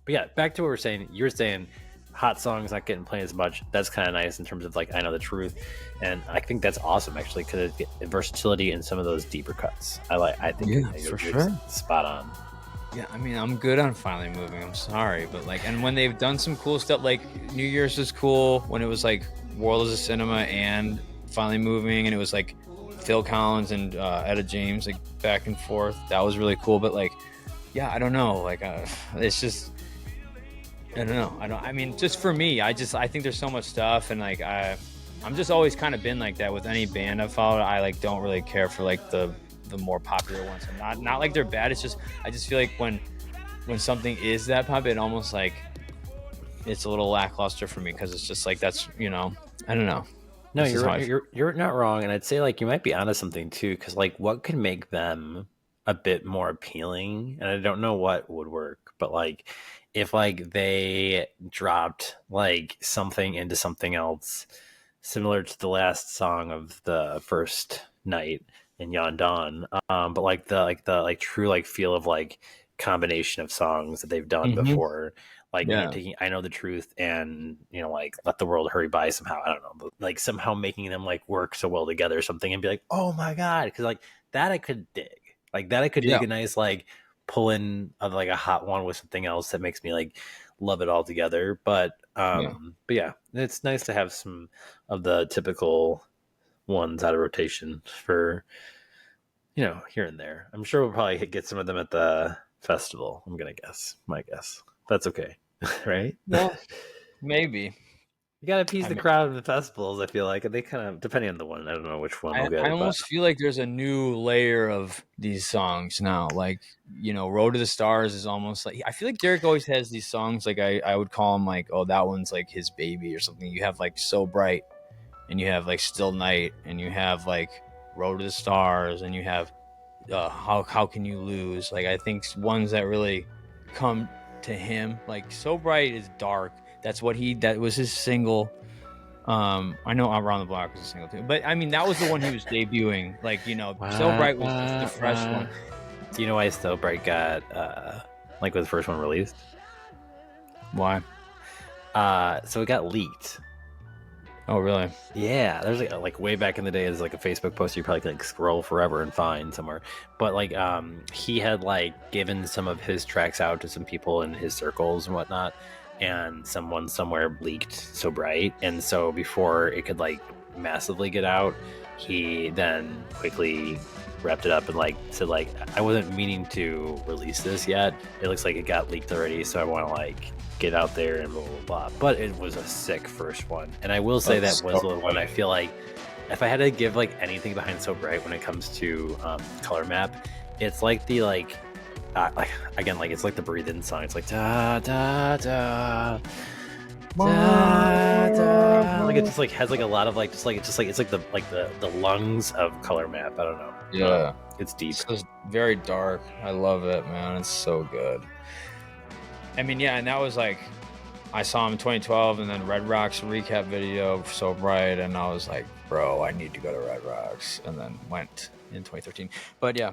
But yeah, back to what we're saying. You're saying hot songs not getting played as much. That's kind of nice in terms of like I Know the Truth, and I think that's awesome actually because it gets versatility in some of those deeper cuts. I think for sure, spot on. Yeah, I mean, I'm good on Finally Moving. I'm sorry, but like, and when they've done some cool stuff, like New Year's was cool when it was like World is a Cinema and Finally Moving, and it was like Phil Collins and Etta James like back and forth. That was really cool. But like, yeah, I don't know. Like, it's just, I don't know. I mean, just for me, I think there's so much stuff, and like, I'm just always kind of been like that with any band I've followed. I like don't really care for like the more popular ones. And not like they're bad. It's just I just feel like when something is that pop, it almost like it's a little lackluster for me because it's just like that's I don't know. No, you're not wrong, and I'd say like you might be onto something too, because like what could make them a bit more appealing, and I don't know what would work, but like if like they dropped like something into something else, similar to the last song of the first night in Yahn Dawn, but like the true like feel of like combination of songs that they've done before, like taking I Know the Truth and like Let the World Hurry By somehow, I don't know, but like somehow making them like work so well together or something, and be like, oh my god, because like that I could dig. Like that I could Yeah. dig a nice like pull in of like a hot one with something else that makes me like love it all together. But yeah, it's nice to have some of the typical ones out of rotation for here and there. I'm sure we'll probably get some of them at the festival. I'm gonna guess. My guess. That's okay, right? Yeah, maybe. You gotta appease I the mean- crowd of the festivals. I feel like, and they kind of depending on the one. I don't know which one we'll get. I almost feel like there's a new layer of these songs now. Like, Road to the Stars is almost like, I feel like Derek always has these songs. Like I would call him like, oh, that one's like his baby or something. You have like So Bright, and you have like Still Night, and you have like Road to the Stars, and you have How Can You Lose? Like, I think ones that really come to him, like So Bright is dark. That was his single. I know Around the Block was a single too, but I mean that was the one he was debuting. Like, So Bright was the fresh one. Do you know why So Bright got like was the first one released? Why? So it got leaked. Oh, really? Yeah, there's like way back in the day, there's like a Facebook post you probably could like scroll forever and find somewhere. But like he had like given some of his tracks out to some people in his circles and whatnot, and someone somewhere leaked So Bright, and so before it could like massively get out, he then quickly wrapped it up and like said like, I wasn't meaning to release this yet. It looks like it got leaked already, so I want to like get out there and blah blah blah. But it was a sick first one, and I will say that was the one I feel like if I had to give like anything behind So Bright when it comes to color map, it's like the like again, like it's like the breathe in song. It's like da da da da da. Like it just like has like a lot of like it's like the lungs of color map. I don't know. Yeah, it's deep. It's very dark. I love it, man. It's so good. I mean, yeah, and that was like, I saw him in 2012, and then Red Rocks recap video of So Bright, and I was like, bro, I need to go to Red Rocks, and then went in 2013. But yeah.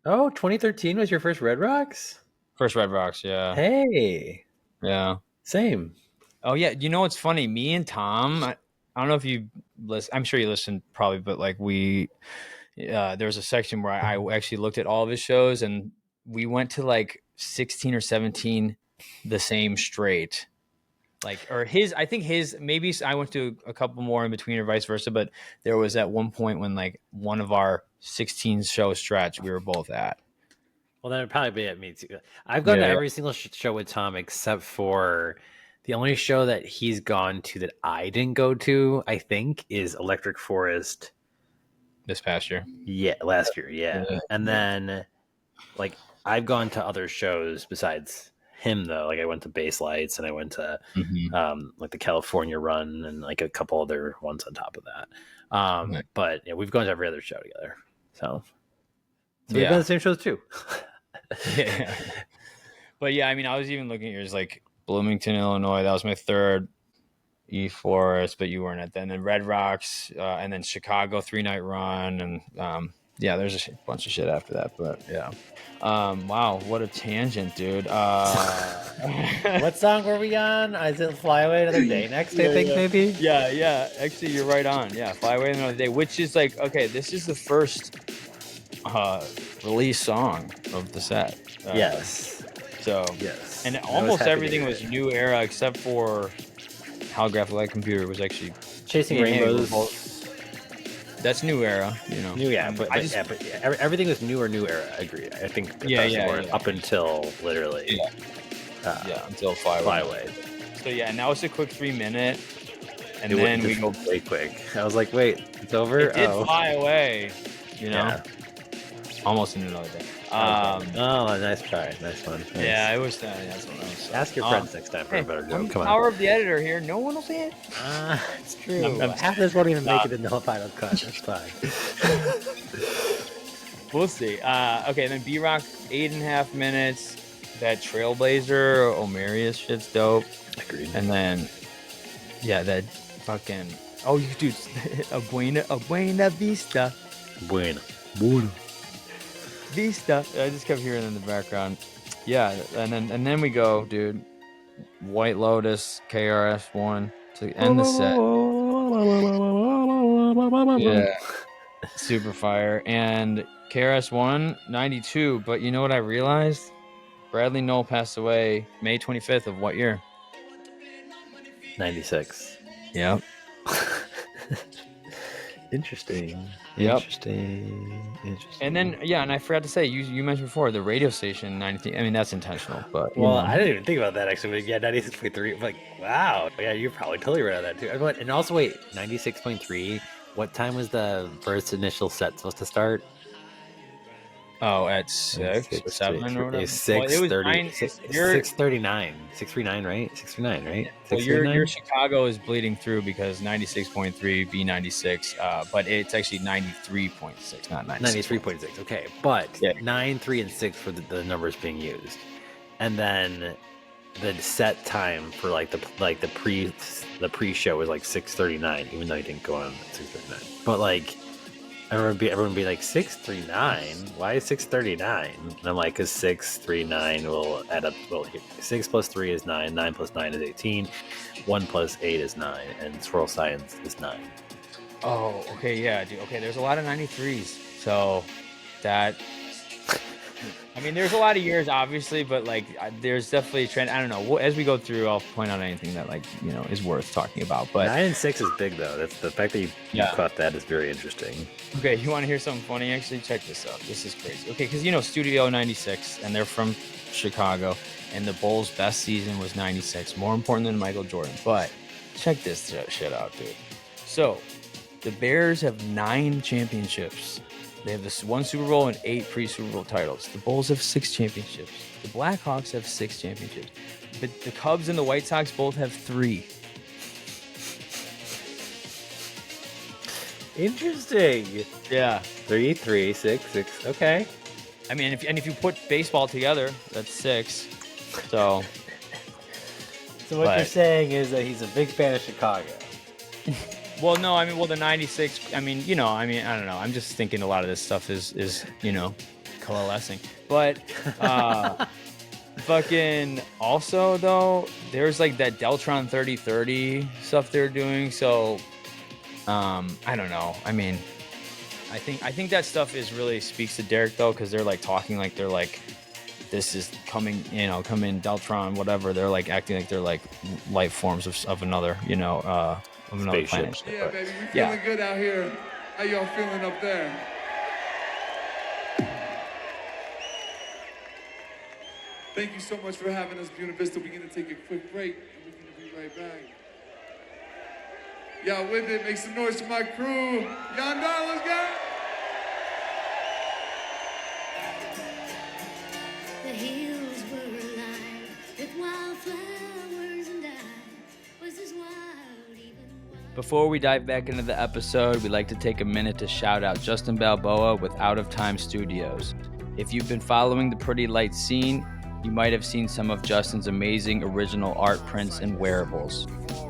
Oh, 2013 was your first Red Rocks? First Red Rocks, yeah. Hey. Yeah. Same. Oh, yeah. You know what's funny? Me and Tom, I don't know if you listen. I'm sure you listened probably, but like there was a section where I actually looked at all of his shows, and we went to like 16 or 17 the same straight. Like, or I think his, maybe I went to a couple more in between or vice versa, but there was at one point when like one of our 16 show stretch we were both at. Well, that would probably be at me too. I've gone to every single show with Tom except for the only show that he's gone to that I didn't go to, I think, is Electric Forest. This past year? Yeah, last year, yeah. And then, like, I've gone to other shows besides him, though. Like, I went to Base Lights, and I went to, like, the California Run, and, like, a couple other ones on top of that. But, yeah, we've gone to every other show together. So we've been to the same shows, too. Yeah. But, yeah, I mean, I was even looking at yours, like, Bloomington, Illinois. That was my third. E-Forest, but you weren't at that. And then Red Rocks, and then Chicago 3-night run, and there's a bunch of shit after that. But yeah, wow, what a tangent, dude. What song were we on? Is it Fly Away Another Day next? I think maybe. Yeah. Actually, you're right on. Yeah, Fly Away Another Day, which is like, okay, this is the first release song of the set. Yes. So yes, and almost everything was new era except for Holographic Light Computer was actually Chasing Rainbows. That's new era, you know. Everything was new era. I agree. I think up until literally until Fly Away. So yeah, and that was a quick 3-minute, and then we go way quick. I was like, wait, it's over. It did fly away, you know. Almost in another day. Nice try. Nice one. Nice. Yeah, it was. That's what I was. Ask your friends next time for a better joke. Come on. Power of the editor here. No one will see it. It's true. Half this won't even make it in the final cut. That's fine. We'll see. Okay, then B-Rock 8.5 minutes. That Trailblazer Omarius shit's dope. Agreed. And then, that fucking. Oh, you dude, a Buena Vista. Buena Vista. I just kept hearing it in the background. Yeah, and then we go, dude. White Lotus, KRS-One to end the set. Yeah, super fire. And KRS-One 92. But you know what I realized? Bradley Knoll passed away May 25th of what year? 96. Yep. Interesting. Yep. Interesting. And then and I forgot to say you mentioned before the radio station 93. I mean that's intentional, but Well, I didn't even think about that actually. But yeah, 96.3. Like, wow. Yeah, you're probably totally right on that too. And also, wait, 96.3. What time was the first initial set supposed to start? at 6 or 7 or whatever. 6:30. 6:39. 639, right? 639, right? Well, 639. your Chicago is bleeding through because 96.3 B96, but it's actually 93.6, not 96. 93.6. Okay, but Yeah. 9, 3, and 6 for the numbers being used, and then the set time for like the pre-show was like 6:39, even though he didn't go on at 6:39. But like everyone would be like 639. Why is 6:39? And I'm like, because 639 will add up. Well, 6 plus 3 is 9. 9 plus 9 is 18. 1 plus 8 is 9, and swirl science is 9. Oh, okay, yeah, dude. Okay, there's a lot of 93s, so that. I mean, there's a lot of years, obviously, but like, there's definitely a trend. I don't know. As we go through, I'll point out anything that is worth talking about. But 9 and 6 is big though. That's the fact that you caught that is very interesting. Okay, you want to hear something funny? Actually, check this out. This is crazy. Okay, because Studio 96, and they're from Chicago, and the Bulls' best season was 96, more important than Michael Jordan. But check this shit out, dude. So, the Bears have 9 championships. They have this 1 Super Bowl and 8 pre-Super Bowl titles. The Bulls have 6 championships. The Blackhawks have 6 championships. But the Cubs and the White Sox both have 3. Interesting. Yeah. 3, 3, 6, 6. Okay. I mean, if you put baseball together, that's 6. So what you're saying is that he's a big fan of Chicago. Well, no, I mean, the 96, I mean, I don't know. I'm just thinking a lot of this stuff is coalescing. But fucking also, though, there's like that Deltron 3030 stuff they're doing. So, I don't know. I mean, I think that stuff really speaks to Derek, though, because they're like talking like they're like, this is coming, coming Deltron, whatever. They're like acting like they're like life forms of another, of another planet. Yeah, baby, we feeling good out here. How y'all feeling up there? Thank you so much for having us, Buena Vista. We're gonna take a quick break, and we're gonna be right back. Y'all with it? Make some noise for my crew. Yahn Dawn, let's go. The hills were alive with wildflowers, and I was as wild, even wild. Before we dive back into the episode, we'd like to take a minute to shout out Justin Balboa with Out of Time Studios. If you've been following the Pretty Light scene, you might have seen some of Justin's amazing original art prints and wearables.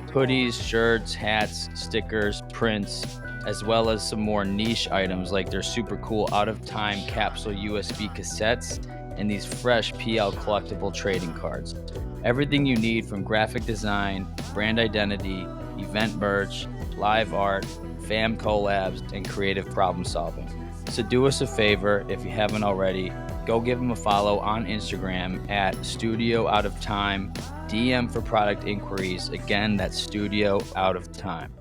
Hoodies, shirts, hats, stickers, prints, as well as some more niche items like their super cool Out of Time capsule USB cassettes and these fresh PL collectible trading cards. Everything you need from graphic design, brand identity, event merch, live art, fam collabs, and creative problem solving. So do us a favor, if you haven't already, go give them a follow on Instagram at Studio Out of Time. DM for product inquiries. Again, that's Studio Out of Time.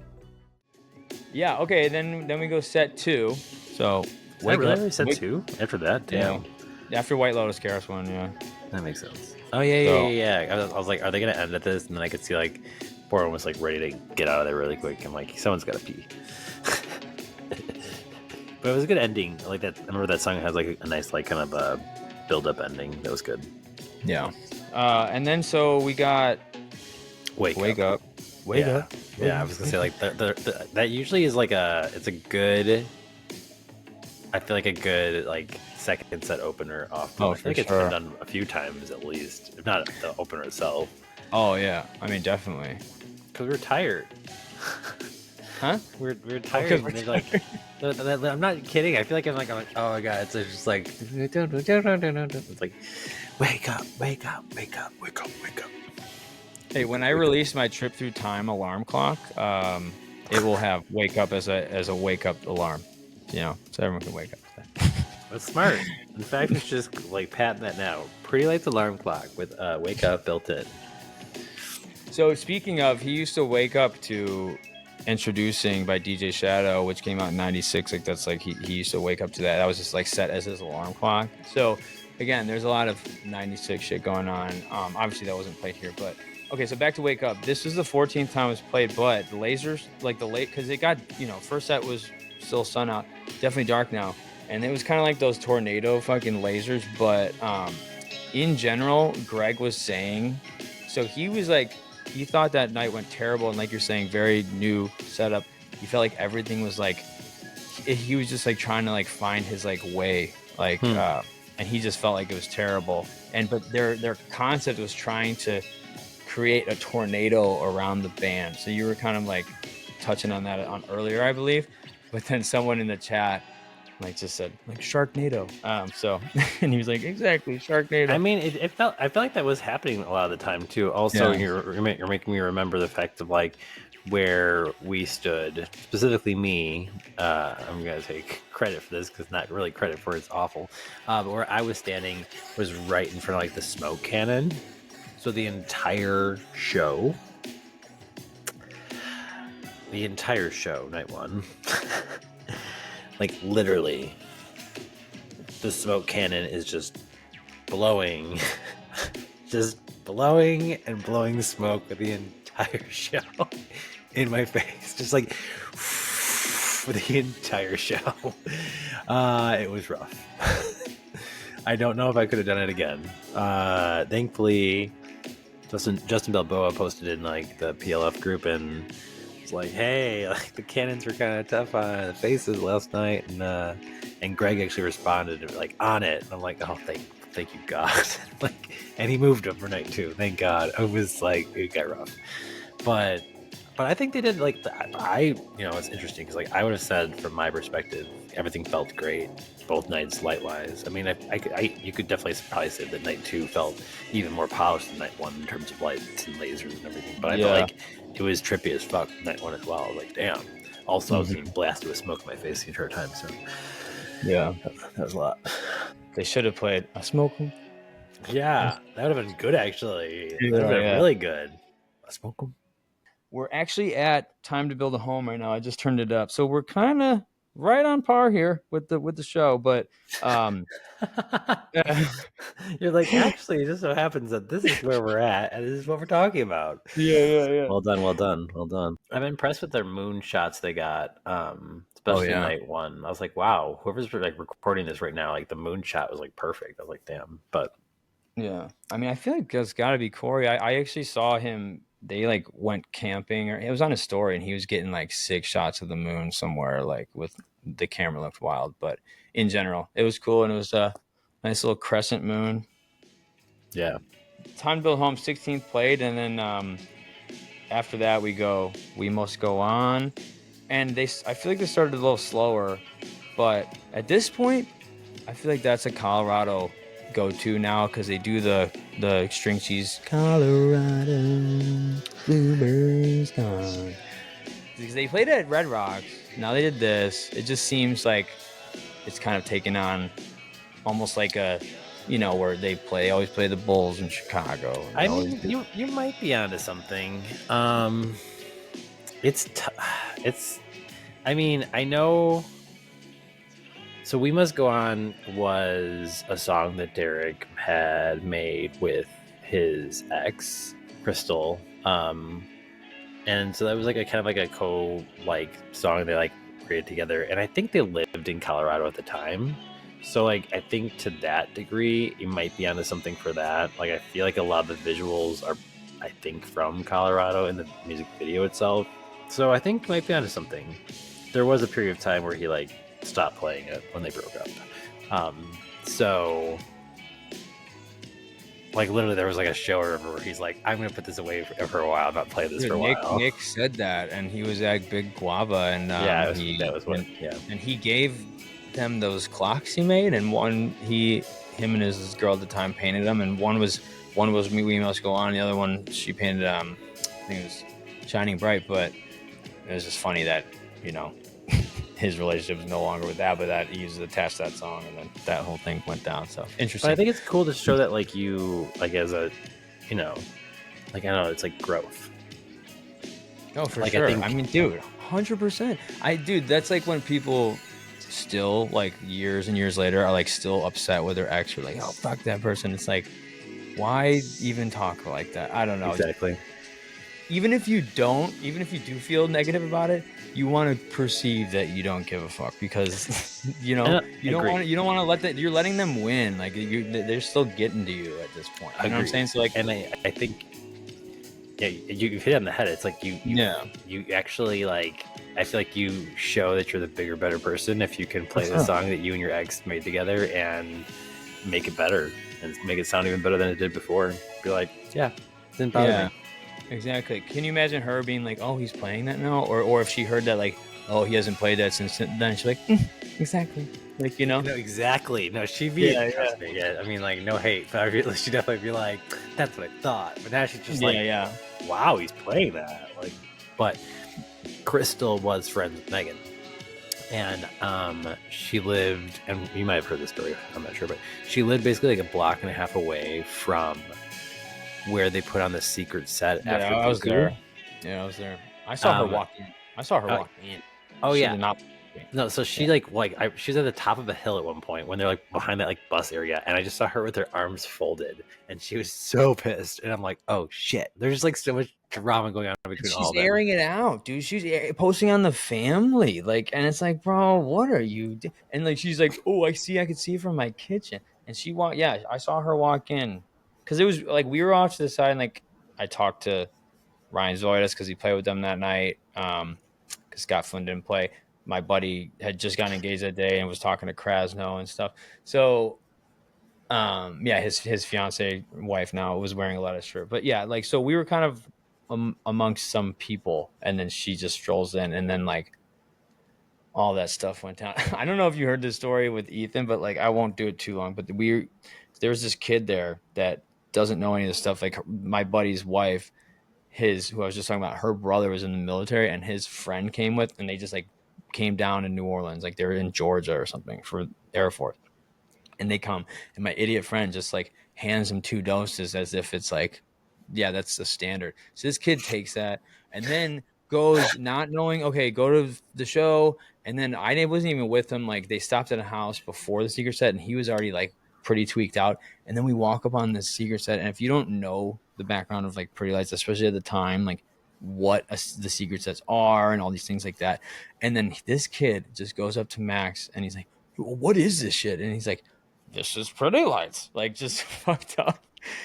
Yeah, okay, then we go set 2. So wait, really? Set 2? After that? Damn. Yeah. After White Lotus KRS-One, yeah. That makes sense. Oh, yeah. I was like, are they going to end at this? And then I could see, like, Portland was, like, ready to get out of there really quick. I'm like, someone's got to pee. But it was a good ending. I like that. I remember that song has, like, a nice, like, kind of build-up ending. That was good. Yeah. And then so we got Wake Up. Yeah, I was gonna say like that usually is like it's a good. I feel like a good like second set opener off. Oh, I think it's been done a few times at least, if not the opener itself. Oh yeah, I mean definitely. Because we're tired. Huh? We're tired. We're like, I'm not kidding. I feel like I'm like oh my god, it's just like it's like wake up. Hey, when I release my Trip Through Time alarm clock, it will have wake up as a wake up alarm. So everyone can wake up. That's smart. In fact, it's just like patent that now. Pretty Light's alarm clock with wake up built in. So speaking of, he used to wake up to Introducing by DJ Shadow, which came out in 96. Like that's like he used to wake up to that. That was just like set as his alarm clock. So again, there's a lot of 96 shit going on. Obviously that wasn't played here, but okay, so back to Wake Up. This was the 14th time it was played, but the lasers, like the late, because it got, first set was still sun out, definitely dark now. And it was kind of like those tornado fucking lasers, but in general, Greg was saying, so he was like, he thought that night went terrible, and like you're saying, very new setup. He felt like everything was like, he was just like trying to like find his like way, like, and he just felt like it was terrible. And but their concept was trying to create a tornado around the band. So you were kind of like touching on that on earlier, I believe. But then someone in the chat like just said like Sharknado. So and he was like, exactly, Sharknado. I mean, I felt like that was happening a lot of the time too. Also, you're making me remember the fact of like where we stood, specifically me. I'm gonna take credit for this because not really credit for it's awful. But where I was standing was right in front of like the smoke cannon. So the entire show, night one, like literally, the smoke cannon is just blowing, and blowing smoke for the entire show in my face, just like for the entire show. It was rough. I don't know if I could have done it again. Thankfully, Justin Balboa posted in like the PLF group and it's like, hey, like the cannons were kind of tough on the faces last night, and Greg actually responded like on it. And I'm like, oh, thank you God. Like, and he moved him for night 2. Thank God. It was like it got rough, but I think they did like it's interesting because like I would have said from my perspective, everything felt great both nights light wise. I mean, you could definitely probably say that night 2 felt even more polished than night 1 in terms of lights and lasers and everything. But I feel like it was trippy as fuck night 1 as well. Like, damn. Also, I was getting blasted with smoke in my face the entire time. So yeah, that was a lot. They should have played a Smoke 'em. Yeah, that would have been good actually. That would have been really good. A Smoke 'em. We're actually at Time to Build a Home right now. I just turned it up, so we're kind of right on par here with the show. But you're like, actually, it just so happens that this is where we're at, and this is what we're talking about. Yeah. Well done. I'm impressed with their moon shots they got, especially night 1. I was like, wow, whoever's like recording this right now, like the moon shot was like perfect. I was like, damn. But yeah, I mean, I feel like it's got to be Corey. I actually saw him. They like went camping, or it was on his story, and he was getting like 6 shots of the moon somewhere. Like with the camera looked wild, but in general, it was cool, and it was a nice little crescent moon. Yeah. Time to Build Home 16th played, and then after that We Must Go On, and I feel like they started a little slower, but at this point, I feel like that's a Colorado go-to now because they do the string cheese Colorado bluebirds gone, because they played it at Red Rocks. Now they did this. It just seems like it's kind of taken on almost like a where they always play the Bulls in Chicago. I mean, you might be onto something. I mean, I know. So We Must Go On was a song that Derek had made with his ex, Crystal. And so that was like a kind of like a song they like created together. And I think they lived in Colorado at the time. So like I think to that degree, you might be onto something for that. Like I feel like a lot of the visuals are, I think, from Colorado in the music video itself. So I think you might be onto something. There was a period of time where he like stopped playing it when they broke up. So like literally there was like a show where he's like, I'm gonna put this away for a while, not play this for a while. Nick said that, and he was at Big Guava, and and he gave them those clocks he made, and him and his girl at the time painted them, and one was We Must Go On, the other one she painted I think it was Shining Bright. But it was just funny that his relationship was no longer with that, but that he was attached to that song, and then that whole thing went down. So interesting. But I think it's cool to show that like you like as a, you know, like I don't know, it's like growth. Oh, for Like, sure. I think- Dude, 100%. Dude, that's like when people still like years and years later are like still upset with their ex. Or like, oh, fuck that person. It's like, why even talk like that? I don't know. Exactly. Even if you do feel negative about it, you want to perceive that you don't give a fuck because you know you don't want to let that. You're letting them win. Like they're still getting to you at this point. You know what I'm saying? So like, and I think, yeah, you hit it on the head. It's like you actually like. I feel like you show that you're the bigger, better person if you can play the song that you and your ex made together and make it better and make it sound even better than it did before. Be like, yeah, didn't bother me. Exactly. Can you imagine her being like, "Oh, he's playing that now," or if she heard that like, "Oh, he hasn't played that since then," she's like, exactly. Like No, exactly. No, she'd be. Trust me. Yeah, I mean, like, no hate, but she'd definitely be like, "That's what I thought." But now she's just wow, he's playing that. Like, but Kris still was friends with Megan, and she lived, and you might have heard this story. I'm not sure, but she lived basically like a block and a half away from where they put on the secret set. After I was Buku. there. Yeah, I was there. I saw her walk in. Oh She yeah. did not. No, so she she was at the top of a hill at one point when they're like behind that like bus area, and I just saw her with her arms folded, and she was so pissed. And I'm like, oh shit, there's just like so much drama going on between all of them. She's airing it out, dude. She's posting on the family, like, and it's like, bro, what are you? And like, she's like, oh, I could see from my kitchen, and she walked. Yeah, I saw her walk in because it was like we were off to the side, and like I talked to Ryan Zoidis because he played with them that night. Because Scott Flynn didn't play. My buddy had just gotten engaged that day and was talking to Krasno and stuff. So, his fiance wife now was wearing a lettuce shirt. But yeah, like, so we were kind of amongst some people, and then she just strolls in, and then like all that stuff went down. I don't know if you heard this story with Ethan, but like I won't do it too long. But there was this kid there that doesn't know any of this stuff. Like my buddy's wife, who I was just talking about, her brother was in the military, and his friend came with, and they just like came down in New Orleans, like they were in Georgia or something for Air Force, and they come, and my idiot friend just like hands him 2 doses as if it's like, yeah, that's the standard. So this kid takes that and then goes not knowing, okay, go to the show, and then I wasn't even with him. Like they stopped at a house before the secret set, and he was already like pretty tweaked out. And then we walk up on this secret set, and if you don't know the background of like Pretty Lights, especially at the time, like what the secret sets are and all these things like that, and then this kid just goes up to Max and he's like, what is this shit? And he's like, this is Pretty Lights, like just fucked up.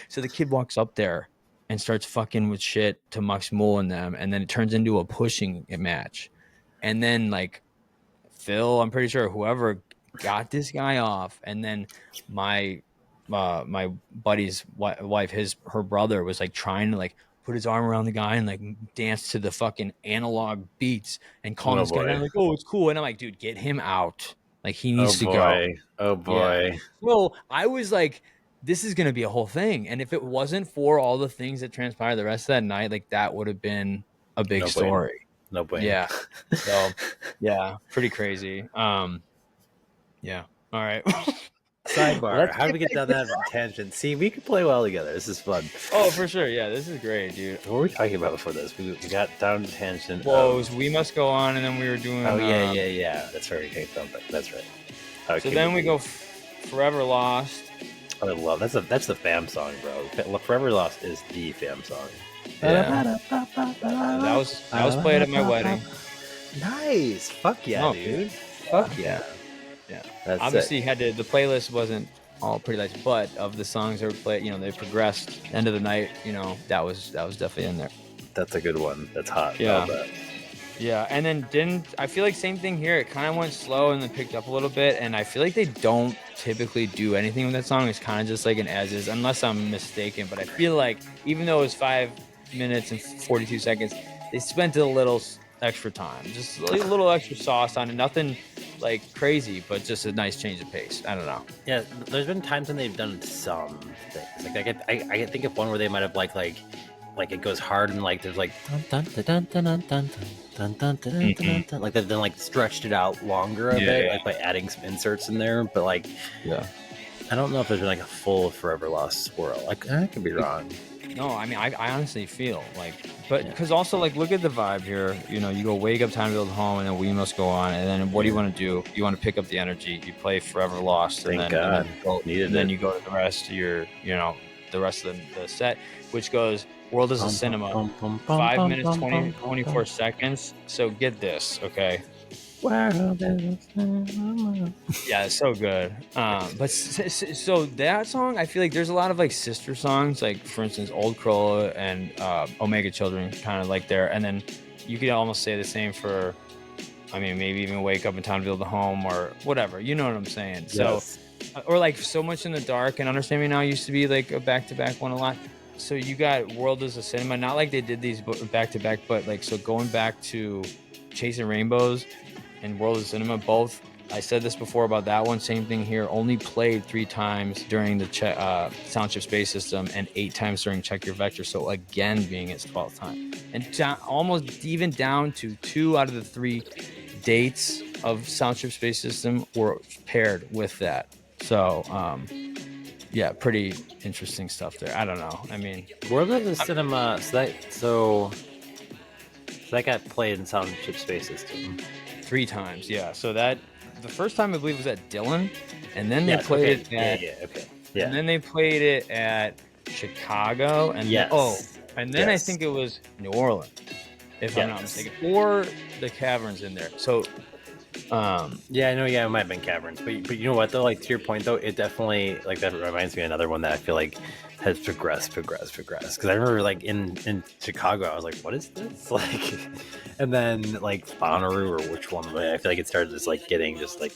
So the kid walks up there and starts fucking with shit to Max Mool and them, and then it turns into a pushing match. And then like Phil, I'm pretty sure whoever got this guy off, and then my buddy's wife, her brother was like trying to like put his arm around the guy and like dance to the fucking analog beats and calling this guy down like, oh, it's cool. And I'm like, dude, get him out. Like he needs to go. Oh boy. Yeah. So I was like, this is gonna be a whole thing. And if it wasn't for all the things that transpired the rest of that night, like that would have been a big story. No way. Yeah. So yeah, pretty crazy. Yeah. All right. Sidebar. How did we get down that tangent? See, we could play well together. This is fun. Oh, for sure. Yeah, this is great, dude. What were we talking about before this? We got down to tangent. Well, We Must Go On, and then we were doing. Oh yeah. That's where we came from. That's right. So then we go Forever Lost. I love that's the fam song, bro. Forever Lost is the fam song. Yeah. That was played at my wedding. Nice. Fuck yeah, dude. Fuck yeah. Yeah. That's obviously the playlist wasn't all Pretty Lights, but of the songs that were played, they progressed. End of the night, that was definitely in there. That's a good one. That's hot. Yeah. Yeah, and then I feel like same thing here. It kind of went slow and then picked up a little bit, and I feel like they don't typically do anything with that song. It's kind of just like an as is, unless I'm mistaken. But I feel like even though it was 5 minutes and 42 seconds, they spent a little extra time, just a little extra sauce on it. Nothing like crazy, but just a nice change of pace. I don't know. Yeah, there's been times when they've done some things. Like I think of one where they might have like like it goes hard and like there's like dun dun dun dun dun dun dun dun dun dun dun, like they've then like stretched it out longer a bit, like by adding some inserts in there. But like, I don't know if there's been like a full Forever Lost swirl. Like I could be wrong. No, I mean, I honestly feel like, but because also like, look at the vibe here. You know, you go wake up, time to build home, and then we must go on. And then what do you want to do? You want to pick up the energy. You play Forever Lost, and Thank then, God. and then you go to the rest of your, you know, the rest of the set, which goes World is a Cinema, 5 minutes 24 seconds. So get this, okay? Yeah, it's so good. But so that song, I feel like there's a lot of like sister songs, like for instance, Old Crow and Omega Children, kind of like there. And then you could almost say the same for, I mean, maybe even Wake Up in Time to Build a Home or whatever. You know what I'm saying? Yes. So, or like So Much in the Dark and Understand Me Now used to be like a back-to-back one a lot. So you got World is a Cinema, not like they did these back-to-back, but like, so going back to Chasing Rainbows and World of Cinema, both, I said this before about that one, same thing here, only played 3 times during the Soundchip Space System and 8 times during Check Your Vector, so again being its 12th time. And almost even down to 2 out of the 3 dates of Soundchip Space System were paired with that. So, yeah, pretty interesting stuff there. I don't know. I mean, World of the Cinema, so that got played in Soundchip Space System 3 times, yeah. So that the first time I believe was at Dillon, and then they played it at and then they played it at Chicago, and then I think it was New Orleans, if I'm not mistaken, or the Caverns in there. So it might have been Caverns, but you know what though, like to your point though, it definitely, like, that reminds me of another one that I feel like has progressed because I remember like in Chicago I was like, what is this, like, and then like Bonnaroo or which one, I feel like it started just like getting just like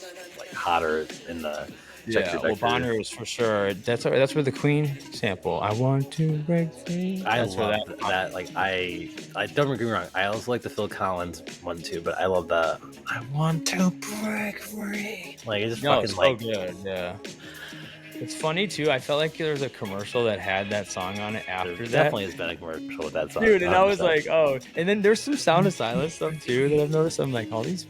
hotter in the Bonnaroo is for sure. That's where the Queen sample "I Want to Break Free." I love that. Like I don't get me wrong, I also like the Phil Collins one too, but I love the "I Want to Break Free." Like it's just so like good. Yeah. It's funny too. I felt like there was a commercial that had that song on it after that. Definitely has been a commercial with that song, dude. And I was like, oh. And then there's some Sound of Silence stuff too that I've noticed. I'm like, all these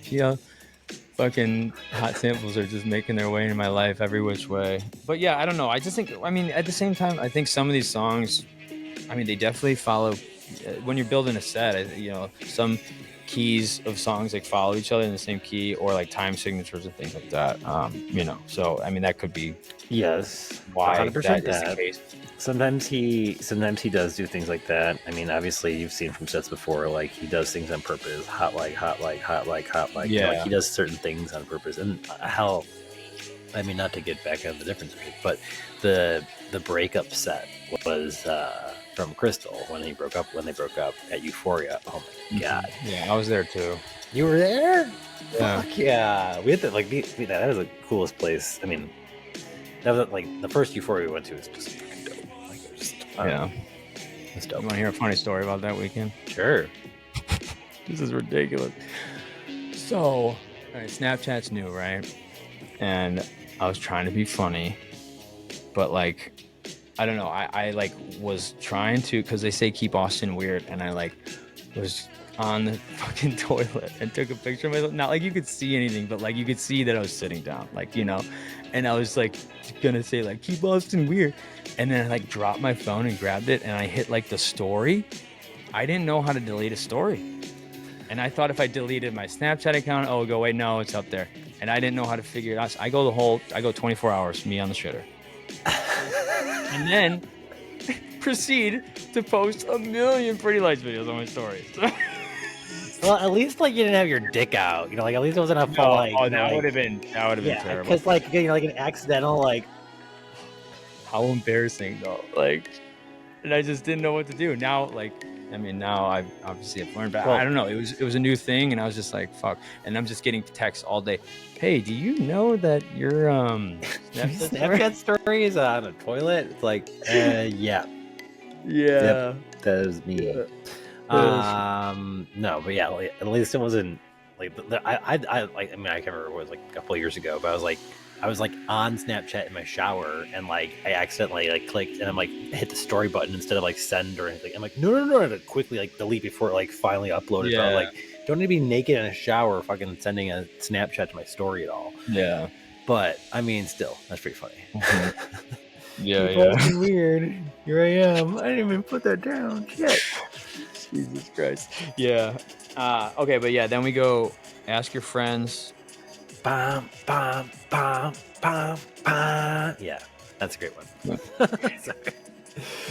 fucking hot samples are just making their way into my life every which way. But yeah, I don't know. I just think, I mean, at the same time, I think some of these songs, I mean, they definitely follow. When you're building a set, you know, some keys of songs like follow each other in the same key, or like time signatures and things like that. You know, so I mean that could be why 100% that is the case. Sometimes he does do things like that. I mean, obviously you've seen from sets before, like he does things on purpose. Hot like. Yeah, you know, like he does certain things on purpose. And how, I mean, not to get back on the difference, but the breakup set was from Crystal when they broke up at Euphoria. Oh my god! Yeah, I was there too. You were there? Yeah. Fuck yeah! We had to like that was the coolest place. I mean, that was like the first Euphoria we went to was just fucking dope. Like it was just it's dope. You want to hear a funny story about that weekend? Sure. This is ridiculous. So, all right, Snapchat's new, right? And I was trying to be funny, but like, I don't know. I like was trying to, because they say keep Austin weird, and I like was on the fucking toilet and took a picture of myself. Not like you could see anything, but like you could see that I was sitting down, like, you know. And I was like gonna say like keep Austin weird, and then I like dropped my phone and grabbed it, and I hit like the story. I didn't know how to delete a story, and I thought if I deleted my Snapchat account, oh, go wait, no, it's up there, and I didn't know how to figure it out. So I go 24 hours, me on the shitter. And then proceed to post 1 million Pretty Lights videos on my stories. Well, at least like you didn't have your dick out, you know, like at least it wasn't a full like. Oh, that would have been terrible. Because like, you know, like an accidental like. How embarrassing though, like, and I just didn't know what to do. Now, like, I mean, now I obviously have learned, but I don't know. It was a new thing, and I was just like, fuck. And I'm just getting texts all day. Hey, do you know that your Snapchat story is on a toilet? It's like, yeah. Yeah, that is me. No, but yeah, like, at least it wasn't like I mean, I can't remember, it was like a couple of years ago, but I was like, I was like on Snapchat in my shower, and like I accidentally like clicked, and I'm like hit the story button instead of like send or anything. I'm like, no, I had to quickly like delete before it like finally uploaded. So I was like, don't need to be naked in a shower, fucking sending a Snapchat to my story at all. Yeah. But I mean, still, that's pretty funny. Yeah, People yeah. acting weird. Here I am. I didn't even put that down. Shit. Jesus Christ. Yeah. Okay, but yeah, then we go ask your friends. Bam, bam, bam, bam, bam. Yeah, that's a great one. Sorry.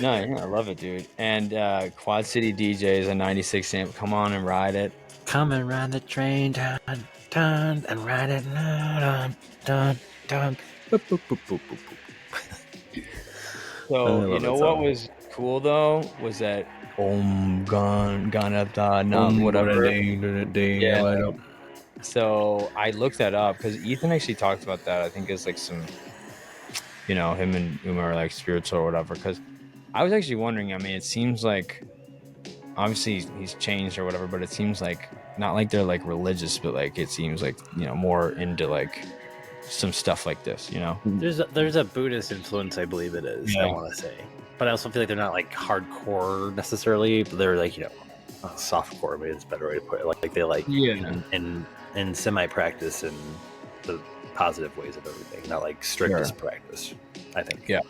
No, yeah, I love it, dude. And Quad City DJs a 96 amp. Come on and ride it. Come and ride the train, dun, dun, and ride it, dun, dun, dun. Boop, boop, boop, boop, boop, boop. So you know what was cool though was that gone up the whatever. Yeah. So I looked that up because Ethan actually talked about that. I think it's like some, you know, him and Uma are like spiritual or whatever. Because I was actually wondering. I mean, it seems like obviously he's changed or whatever, but it seems like not like they're like religious, but like it seems like, you know, more into like some stuff like this, you know. There's a Buddhist influence, I believe it is. Yeah. I want to say, but I also feel like they're not like hardcore necessarily. But they're like, you know, softcore. Maybe it's a better way to put it. Like they like in semi practice and the positive ways of everything, not like strictest practice. I think. Yeah.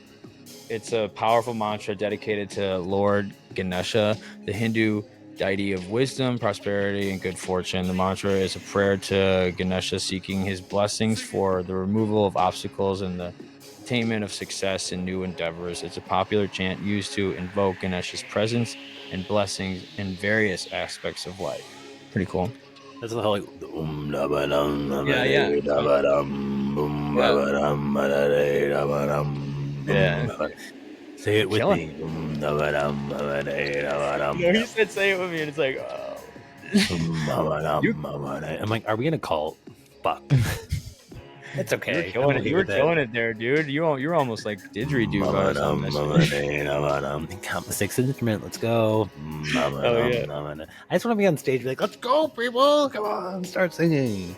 It's a powerful mantra dedicated to Lord Ganesha, the Hindu deity of wisdom, prosperity, and good fortune. The mantra is a prayer to Ganesha seeking his blessings for the removal of obstacles and the attainment of success in new endeavors. It's a popular chant used to invoke Ganesha's presence and blessings in various aspects of life. Pretty cool. That's the whole like say it with me. He said say it with me and it's like, oh. I'm like, are we in a cult? Fuck. It's okay. You were killing it there, dude. You're almost like didgeridoo. Count the sixth instrument. Let's go. Oh yeah. I just want to be on stage and be like, let's go, people. Come on, start singing.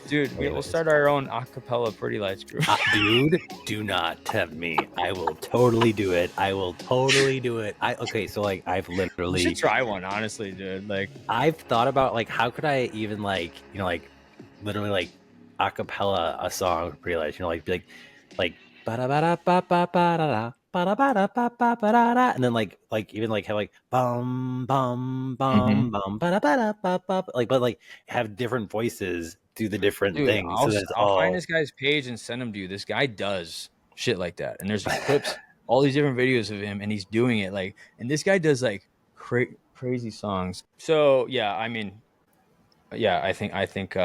Dude, we'll start our own acapella Pretty Lights group. Dude, do not tempt me. I will totally do it. Okay, so like I've literally You should try one, honestly, dude. Like I've thought about like how could I even like, you know, like literally like acapella a song Pretty Lights, you know, like be like ba ba da ba ba ba da ba ba ba ba, and then like even like have like bum bum bum bum ba ba ba, like but like have different voices do the different things. I'll find this guy's page and send him to you. This guy does shit like that, and there's clips, all these different videos of him, and he's doing it like. And this guy does like crazy songs. So yeah, I mean, yeah, I think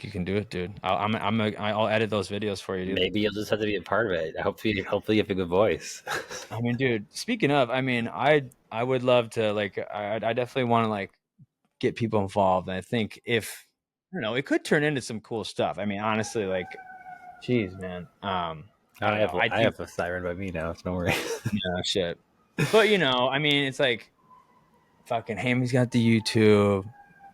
you can do it, dude. I'll edit those videos for you, dude. Maybe you'll just have to be a part of it. Hopefully you have a good voice. I mean, dude. Speaking of, I mean, I would love to like. I definitely want to like get people involved. And I think if I don't know, it could turn into some cool stuff. I mean, honestly, like, geez, man. I have a siren by me now. It's no worry. Yeah, shit. But you know, I mean, it's like fucking Hamy's got the YouTube.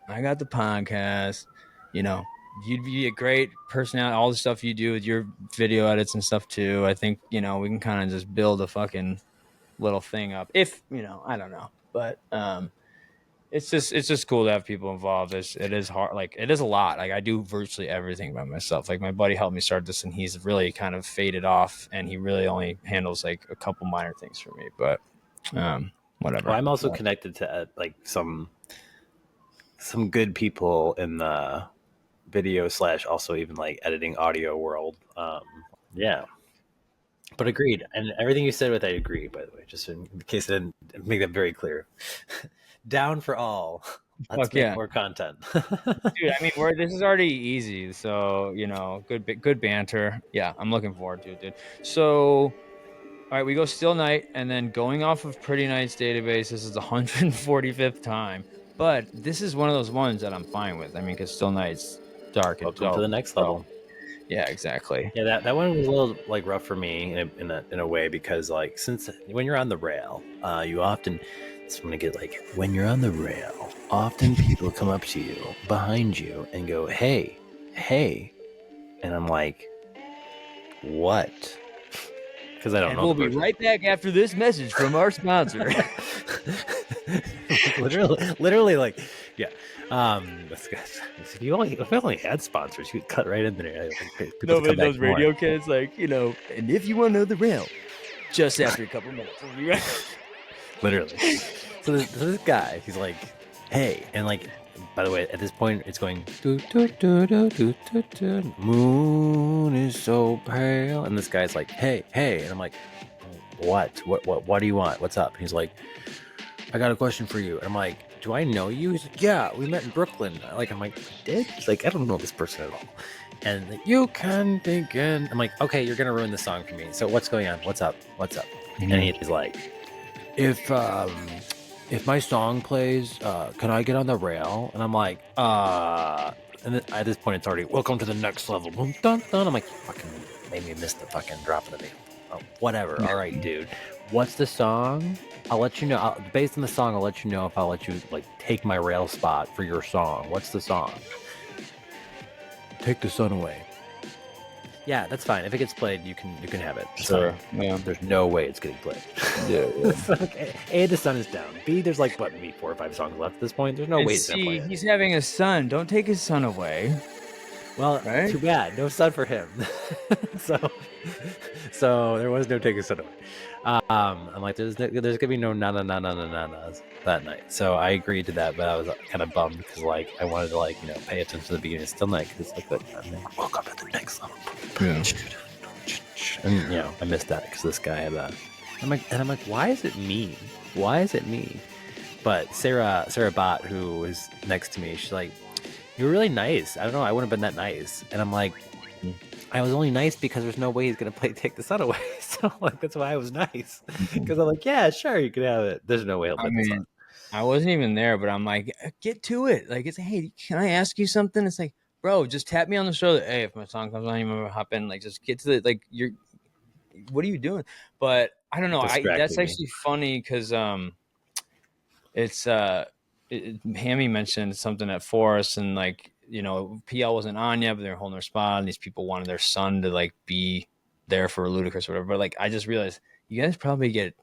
I got the podcast. You know, you'd be a great personality. All the stuff you do with your video edits and stuff too. I think, you know, we can kind of just build a fucking little thing up. If, you know, I don't know, but it's just cool to have people involved. It is hard. Like it is a lot. Like I do virtually everything by myself. Like my buddy helped me start this, and he's really kind of faded off, and he really only handles like a couple minor things for me. But whatever. Well, I'm also connected to like some good people in the video / also even like editing audio world. Yeah. But agreed. And everything you said with I agree, by the way, just in case I didn't make that very clear. Down for all. Let's make more content. Dude, I mean, this is already easy. So, you know, good banter. Yeah, I'm looking forward to it, dude. So, all right, we go Still Night, and then going off of Pretty Night's database, this is the 145th time. But this is one of those ones that I'm fine with. I mean, because Still Night's dark and welcome to the next level. Yeah, exactly. Yeah, that one was a little like rough for me in a way, because like since when you're on the rail, you often when you're on the rail, often people come up to you behind you and go, hey, and I'm like, what? Because I don't And know. we'll the be version. right back after this message from our sponsor. literally, like, yeah. That's good. If you only had sponsors, you could cut right in there. Like, people to No, come but back those for more. radio kids, like, you know, and if you want to know the rail, just after a couple minutes. We'll be right. Literally. So this guy, he's like, hey, and like, by the way, at this point, it's going, do, do, do, do, do, do, do. Moon is so pale, and this guy's like, hey, and I'm like, what do you want? What's up? And he's like, I got a question for you. And I'm like, do I know you? He's like, yeah, we met in Brooklyn. I'm like, did? He's like, I don't know this person at all. And like, you can begin. I'm like, okay, you're gonna ruin the song for me. So what's going on? What's up? And he's like, if my song plays, can I get on the rail? And I'm like, and then at this point it's already welcome to the next level. Boom, dun, dun. I'm like, you fucking made me miss the fucking drop of the beat. Oh, whatever. All right, dude. What's the song? I'll let you know. Based on the song, I'll let you know if I'll let you like take my rail spot for your song. What's the song? Take the Sun Away. Yeah, that's fine. If it gets played, you can have it. It's Sure. fine. Yeah. There's no way it's getting played. Yeah. Okay. A, the sun is down. B, there's like what, maybe 4 or 5 songs left at this point. There's no And way it's gonna play C, it. he's having a son. Don't take his son away. Well, Right? too bad. No sun for him. so there was no taking sun away. I'm like, there's gonna be no na that night. So I agreed to that, but I was kind of bummed because like I wanted to like pay attention to the beginning of Still Night because it's like that. Welcome to the next level. Yeah. And I missed that because this guy had that. I'm like, why is it me? But Sarah Bott, who was next to me, she's like, you were really nice. I don't know, I wouldn't have been that nice. And I'm like, I was only nice because there's no way he's gonna play Take the Sun Away. So like that's why I was nice. Because I'm like, yeah, sure, you can have it. There's no way he'll play the song. I wasn't even there, but I'm like, get to it. Like, it's hey, can I ask you something? It's like, bro, just tap me on the shoulder. Hey, if my song comes on, you remember hop in. Like, just get to the like. What are you doing? But I don't know. That's actually funny because it's Hammy mentioned something at Forest and like PL wasn't on yet, but they're holding their spot, and these people wanted their son to like be there for Ludacris or whatever. But like, I just realized you guys probably get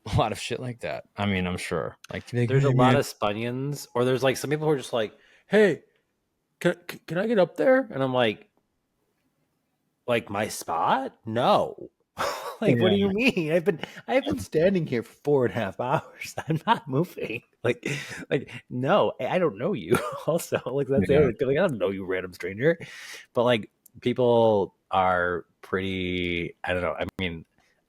a lot of shit like that. I mean, I'm sure. Like, there's a lot of Spunions, or there's like some people who are just like, hey, can I get up there? And I'm like my spot? No. Like, what do you mean? I've been standing here for 4.5 hours. I'm not moving. Like no, I don't know you. Also, like that's the other thing. Like, I don't know you, random stranger. But like people are pretty. I don't know. I mean,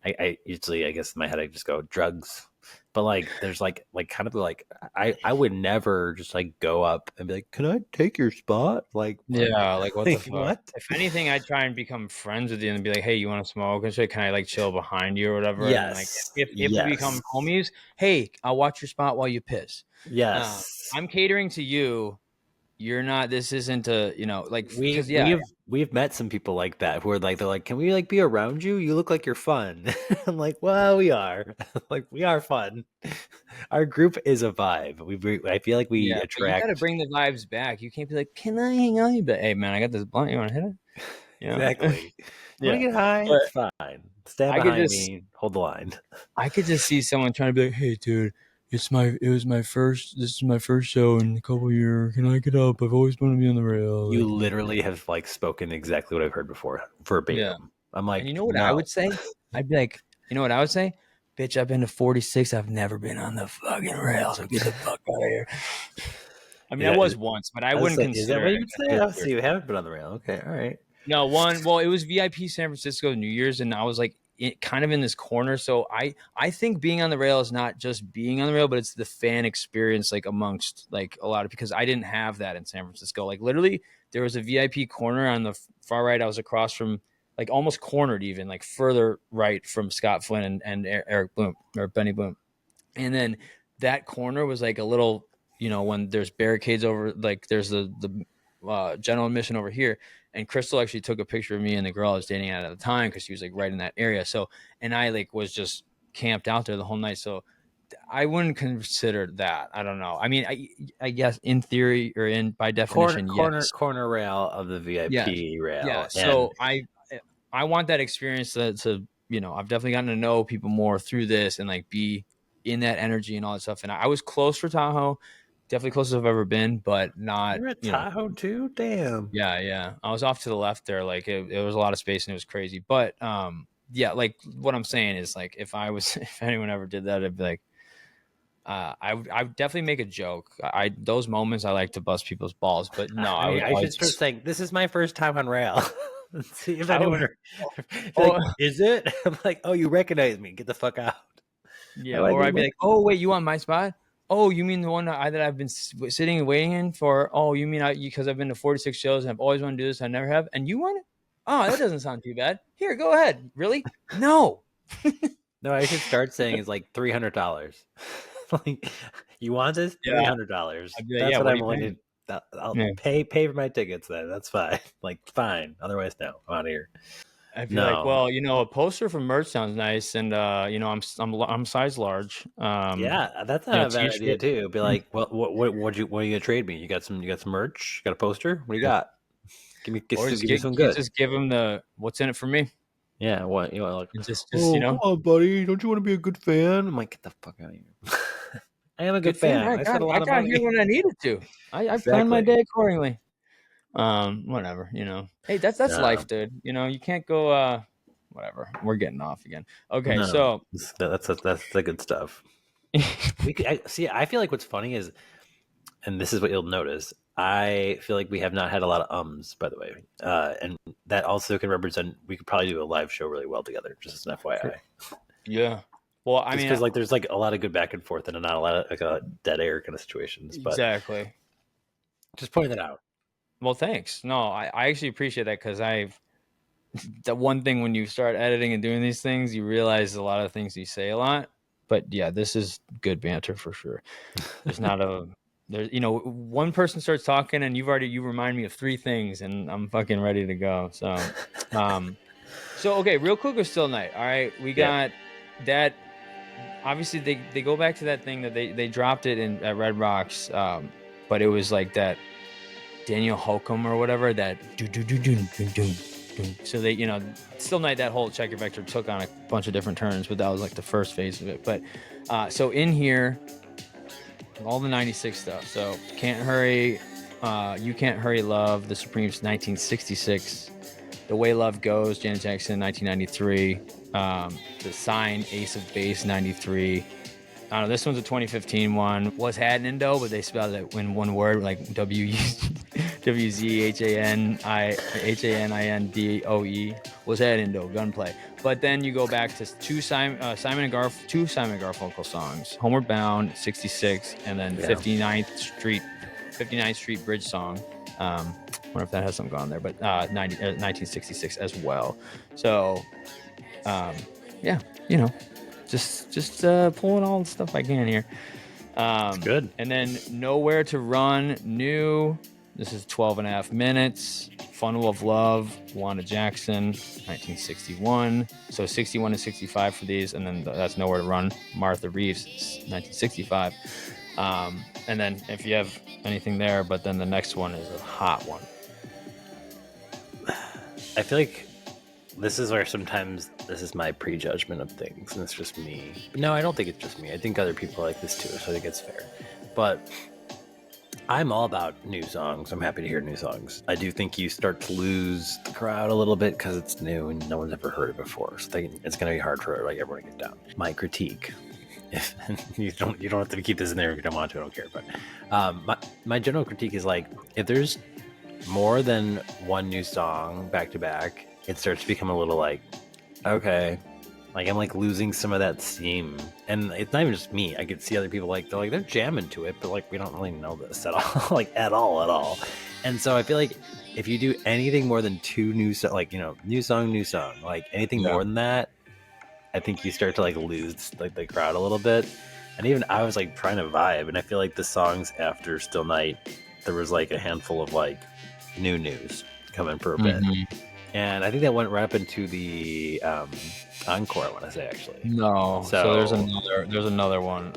I usually, I guess in my head I just go drugs. But like there's like kind of like I would never just like go up and be like, can I take your spot? Like like what the fuck? What? If anything, I'd try and become friends with you and be like, hey, you want to smoke? And so can I like chill behind you or whatever? Yes. And like if we become homies, hey, I'll watch your spot while you piss. Yes. I'm catering to you. You're not. This isn't a like we've met some people like that who are like, they're like, can we like be around you? You look like you're fun. I'm like, well, we are. Like, we are fun. Our group is a vibe. I feel like we attract. You got to bring the vibes back. You can't be like, can I hang out? But hey, man, I got this blunt. You want to hit it? Exactly. You want to get high? It's fine. Stand behind me. Hold the line. I could just see someone trying to be like, hey, dude. This is my first show in a couple years. Can I get up? I've always wanted to be on the rail. You literally have like spoken exactly what I've heard before verbatim. Yeah. I'm like, and you know what I would say? I'd be like, you know what I would say? Bitch, I've been to 46. I've never been on the fucking rail. So get the fuck out of here. I mean, I was once, but I wouldn't consider. Is that what you would say? Oh, so you haven't been on the rail? Okay, all right. No, well, it was VIP San Francisco New Year's, and I was like, kind of in this corner. So I think being on the rail is not just being on the rail, but it's the fan experience, like amongst like a lot of, because I didn't have that in San Francisco. Like literally there was a VIP corner on the far right. I was across from like almost cornered, even like further right from Scott Flynn and Eric Bloom or Benny Bloom. And then that corner was like a little, when there's barricades over, like there's the general admission over here. And Crystal actually took a picture of me and the girl I was dating at the time because she was like right in that area. So, and I like was just camped out there the whole night. So I wouldn't consider that. I don't know. I mean, I guess in theory or by definition, corner rail of the VIP rail. Yeah. So I want that experience to I've definitely gotten to know people more through this and like be in that energy and all that stuff. And I was close for Tahoe, definitely closest I've ever been, but not, You're at Tahoe too? Damn. yeah. I was off to the left there. Like it was a lot of space and it was crazy. But yeah, like what I'm saying is like if anyone ever did that, I'd be like, I would definitely make a joke. Those moments I like to bust people's balls, but no, I should start saying this is my first time on rail. See if I anyone would- is it? I'm like, oh, you recognize me? Get the fuck out. Yeah, or I'd be like, oh wait, you want my spot? Oh, you mean the one that I've been sitting and waiting in for? Oh, you mean because I've been to 46 shows and I've always wanted to do this, I never have, and you want it? Oh, that doesn't sound too bad. Here, go ahead. Really? No. No, I should start saying is like $300. Like, you want this? $300. Like, That's yeah, what what I'm are you willing to. I'll pay for my tickets then. That's fine. Like, fine. Otherwise, no. I'm out of here. I'd be like, well, a poster for merch sounds nice, and I'm size large. Yeah, that's not a bad idea too. Be like, well, what are you gonna trade me? You got some merch? You got a poster? What do you got? Give me some good. Just give him the what's in it for me. Yeah, what like? Just come on, buddy. Don't you want to be a good fan? I'm like, get the fuck out of here. I am a good fan. I spent a lot of money. Here when I needed to. I planned my day accordingly. Whatever, Hey, that's life, dude. You can't go whatever. We're getting off again. Okay, so that's the good stuff. I feel like what's funny is, and this is what you'll notice, I feel like we have not had a lot of ums, by the way, and that also can represent we could probably do a live show really well together, just as an FYI. Yeah. Well, I mean, because like there's like a lot of good back and forth and not a lot of like a dead air kind of situations. But exactly. Just pointing that out. Well, thanks. No, I actually appreciate that because the one thing when you start editing and doing these things, you realize a lot of things you say a lot. But yeah, this is good banter for sure. There's not one person starts talking and you remind me of three things and I'm fucking ready to go. So, okay, Real Cook or Still Night. All right, we got that. Obviously, they go back to that thing that they dropped it at Red Rocks, but it was like that Daniel Holcomb or whatever that do. So they Still Night, that whole checker vector took on a bunch of different turns, but that was like the first phase of it. But so in here, all the 96 stuff. So Can't Hurry, You Can't Hurry Love, The Supremes 1966, The Way Love Goes, Janet Jackson 1993, The Sign, Ace of Base 93. I don't know, this one's a 2015 one. Was Had Indo, but they spelled it in one word, like WZHANINDOE. Was Had Indo, Gunplay. But then you go back to two Simon and Garfunkel songs, Homeward Bound 66, and then 59th Street Bridge song. Wonder if that has something gone there, but 1966 as well. So just pulling all the stuff I can here. It's good. And then Nowhere to Run, new. This is 12 and a half minutes. Funnel of Love, Wanda Jackson, 1961. So 61 and 65 for these, and then that's Nowhere to Run, Martha Reeves, 1965. And then if you have anything there, but then the next one is a hot one. I feel like this is where sometimes this is my prejudgment of things, and it's just me. But no, I don't think it's just me. I think other people like this too, so I think it's fair. But I'm all about new songs. I'm happy to hear new songs. I do think you start to lose the crowd a little bit because it's new and no one's ever heard it before. So it's going to be hard for like everyone to get down. My critique, if you don't have to keep this in there if you don't want to. I don't care. But my general critique is like if there's more than one new song back to back, it starts to become a little like, okay, like I'm like losing some of that steam. And it's not even just me. I could see other people they're jamming to it, but like we don't really know this at all, like at all. And so I feel like if you do anything more than two new songs, like new song, like anything more than that, I think you start to like lose like the crowd a little bit. And even I was like trying to vibe, and I feel like the songs after Still Night, there was like a handful of like new news coming for a bit. And I think that went right up into the encore, I want to say, actually. No. So there's another one.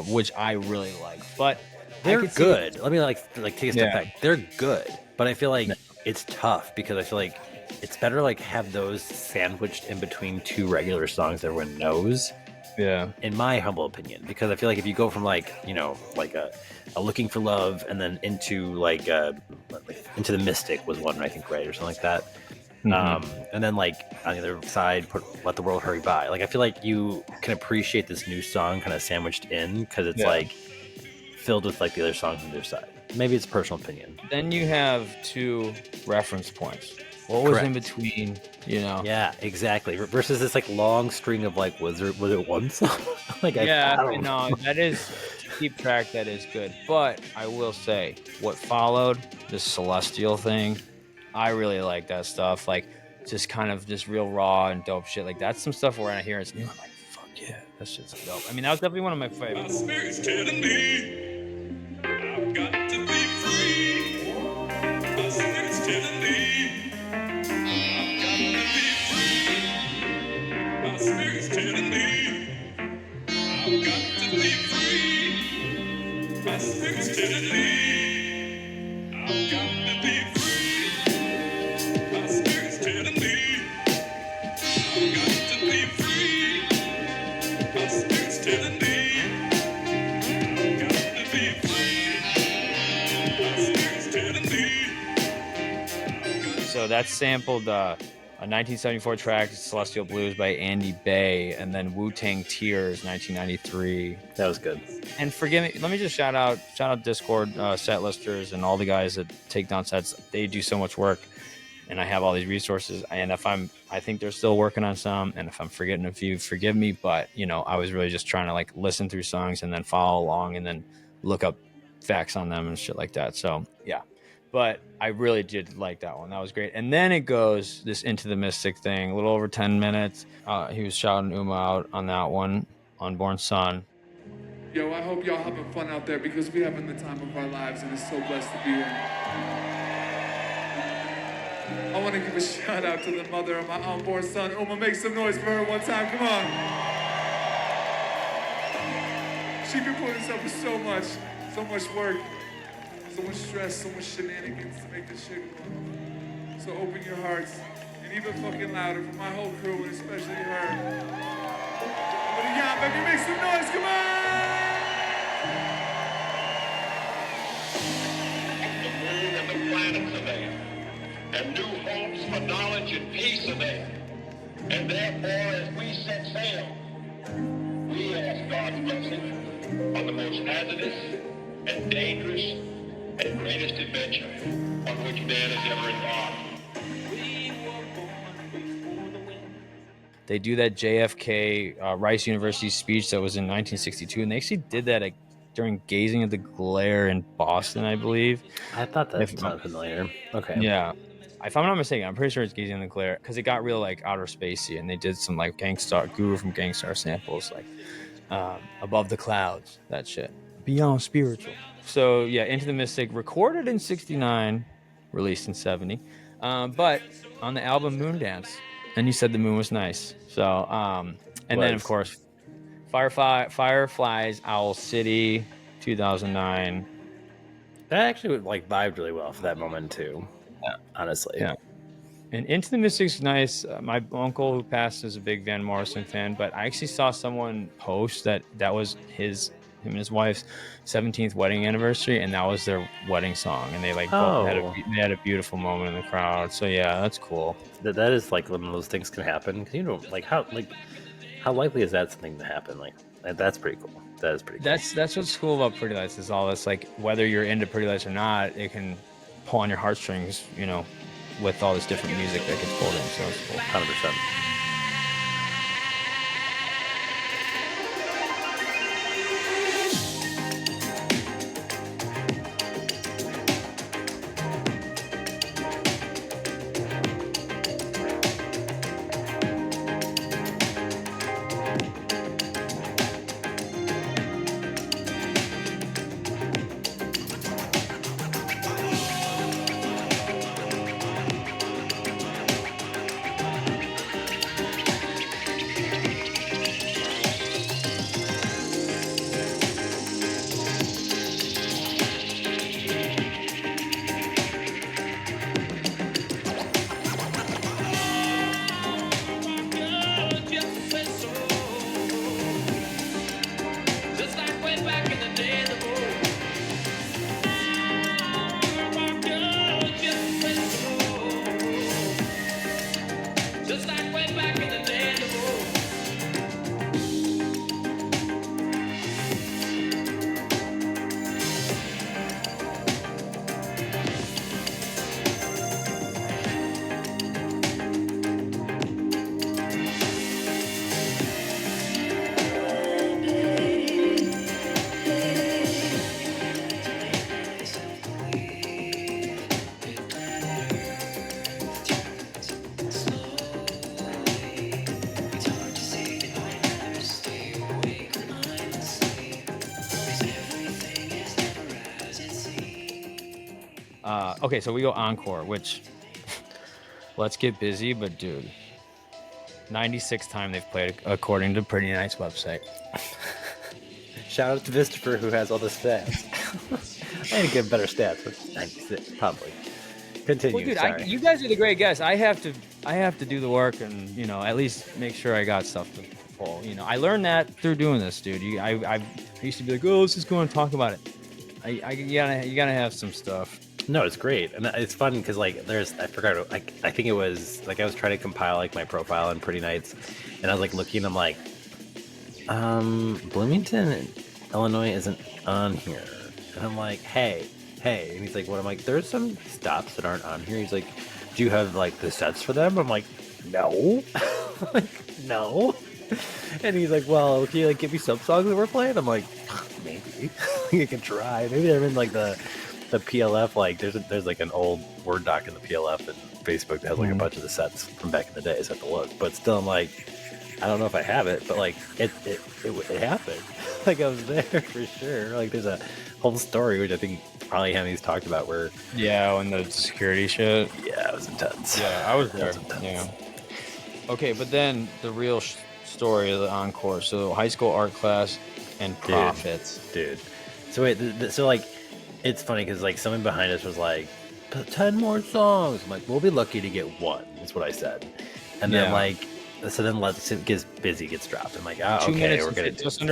Which I really like. But they're good. Let me like take a step back. They're good. But I feel like it's tough because I feel like it's better to like have those sandwiched in between two regular songs everyone knows. Yeah. In my humble opinion, because I feel like if you go from like, you know, like a Looking for Love and then into like Into the Mystic was one, I think, right, or something like that. And then like on the other side, put Let the World Hurry By. Like I feel like you can appreciate this new song kind of sandwiched in because it's like filled with like the other songs on the other side. Maybe it's a personal opinion. Then you have 2 reference points. What was in between, you know? Yeah, exactly. Versus this like long string of like, was it one song? Like, Yeah, I don't know. no, that is, to keep track, that is good. But I will say, what followed, this celestial thing, I really like that stuff. Like, just kind of just real raw and dope shit. Like, that's some stuff where I hear it's new. I'm like, fuck yeah, that shit's dope. I mean, that was definitely one of my My favorites. spirit's telling me I've got to be free. My spirit's telling me I've got to be free. My spirit's telling me I've got to be free. My spirit's telling me I've got to be free. My spirit's telling me I've got to be free. My spirit's telling me I've got to be free. My spirit's telling me. So that's sampled a 1974 track, Celestial Blues by Andy Bay, and then Wu-Tang Tears, 1993. That was good. And forgive me, let me just shout out Discord set listers and all the guys that take down sets. They do so much work, and I have all these resources. And I think they're still working on some. And if I'm forgetting a few, forgive me. But you know, I was really just trying to like listen through songs and then follow along and then look up facts on them and shit like that. So yeah. But I really did like that one. That was great. And then it goes this Into the Mystic thing, a little over 10 minutes. He was shouting Uma out on that one, Unborn Son. Yo, I hope y'all having fun out there because we're having the time of our lives and it's so blessed to be here. I want to give a shout out to the mother of my unborn son. Uma, make some noise for her one time. Come on. She been putting herself with so much work. So much stress, so much shenanigans to make this shit go. So open your hearts, and even fucking louder for my whole crew, and especially her. But yeah, baby, make some noise, come on! The moon and the planets are there, and new hopes for knowledge and peace are there. And therefore, as we set sail, we ask God's blessing on the most hazardous and dangerous and greatest adventure on which man has ever embarked. They do that JFK Rice University speech that was in 1962, and they actually did that during Gazing at the Glare in Boston, I believe. I thought that sounded familiar. Okay. Yeah. If I'm not mistaken, I'm pretty sure it's Gazing at the Glare because it got real like outer spacey, and they did some like Guru from Gangstar samples, like Above the Clouds, that shit. Beyond Spiritual. So yeah, Into the Mystic, recorded in 69, released in 70, but on the album Moondance. And you said the moon was nice. So and then of course Fireflies, Owl City, 2009. That actually would like vibed really well for that moment too. Yeah, honestly. Yeah. And Into the Mystic's nice. My uncle who passed is a big Van Morrison fan, but I actually saw someone post that was him and his wife's 17th wedding anniversary, and that was their wedding song, and they like both had a beautiful moment in the crowd. So yeah, that's cool. That is like one of those things can happen. You know, like how likely is that something to happen? Like that's pretty cool. That is pretty cool. That's what's cool about Pretty Lights is all this, like whether you're into Pretty Lights or not, it can pull on your heartstrings, you know, with all this different music that gets pulled in. So it's cool. 100%. Okay, so we go encore, which let's get busy, but dude, 96th time they've played according to Pretty Nice website. Shout out to Vistafer who has all the stats. I need to get better stats, but 96 probably. Continue. Well, dude, sorry. you guys are the great guests. I have to do the work and at least make sure I got stuff to pull. I learned that through doing this, dude. I used to be like, oh, let's just go and talk about it. You gotta have some stuff. No, it's great, and it's fun because I forgot. I think it was I was trying to compile my profile on Pretty Nights, and I was looking. I'm like, Bloomington, Illinois isn't on here, and I'm like, hey, and he's like, what? I'm like, there's some stops that aren't on here. He's like, do you have the sets for them? I'm like, no, no, and he's like, well, can you give me some songs that we're playing? I'm like, maybe you can try. Maybe they're in the PLF, there's an old Word doc in the PLF and Facebook that has a bunch of the sets from back in the day, so I have to look. But still, I'm like, I don't know if I have it, but it happened. I was there for sure. There's a whole story which I think probably Hemmy's talked about where when the security shit. Yeah, it was intense. Yeah, I was there. Yeah. Okay, but then the real story of the encore. So high school art class and profits, dude. So wait, it's funny because someone behind us was like, 10 more songs. I'm like, we'll be lucky to get one. Is what I said. And then so then let's gets busy gets dropped. I'm like, oh, 2 okay, minutes, we're gonna just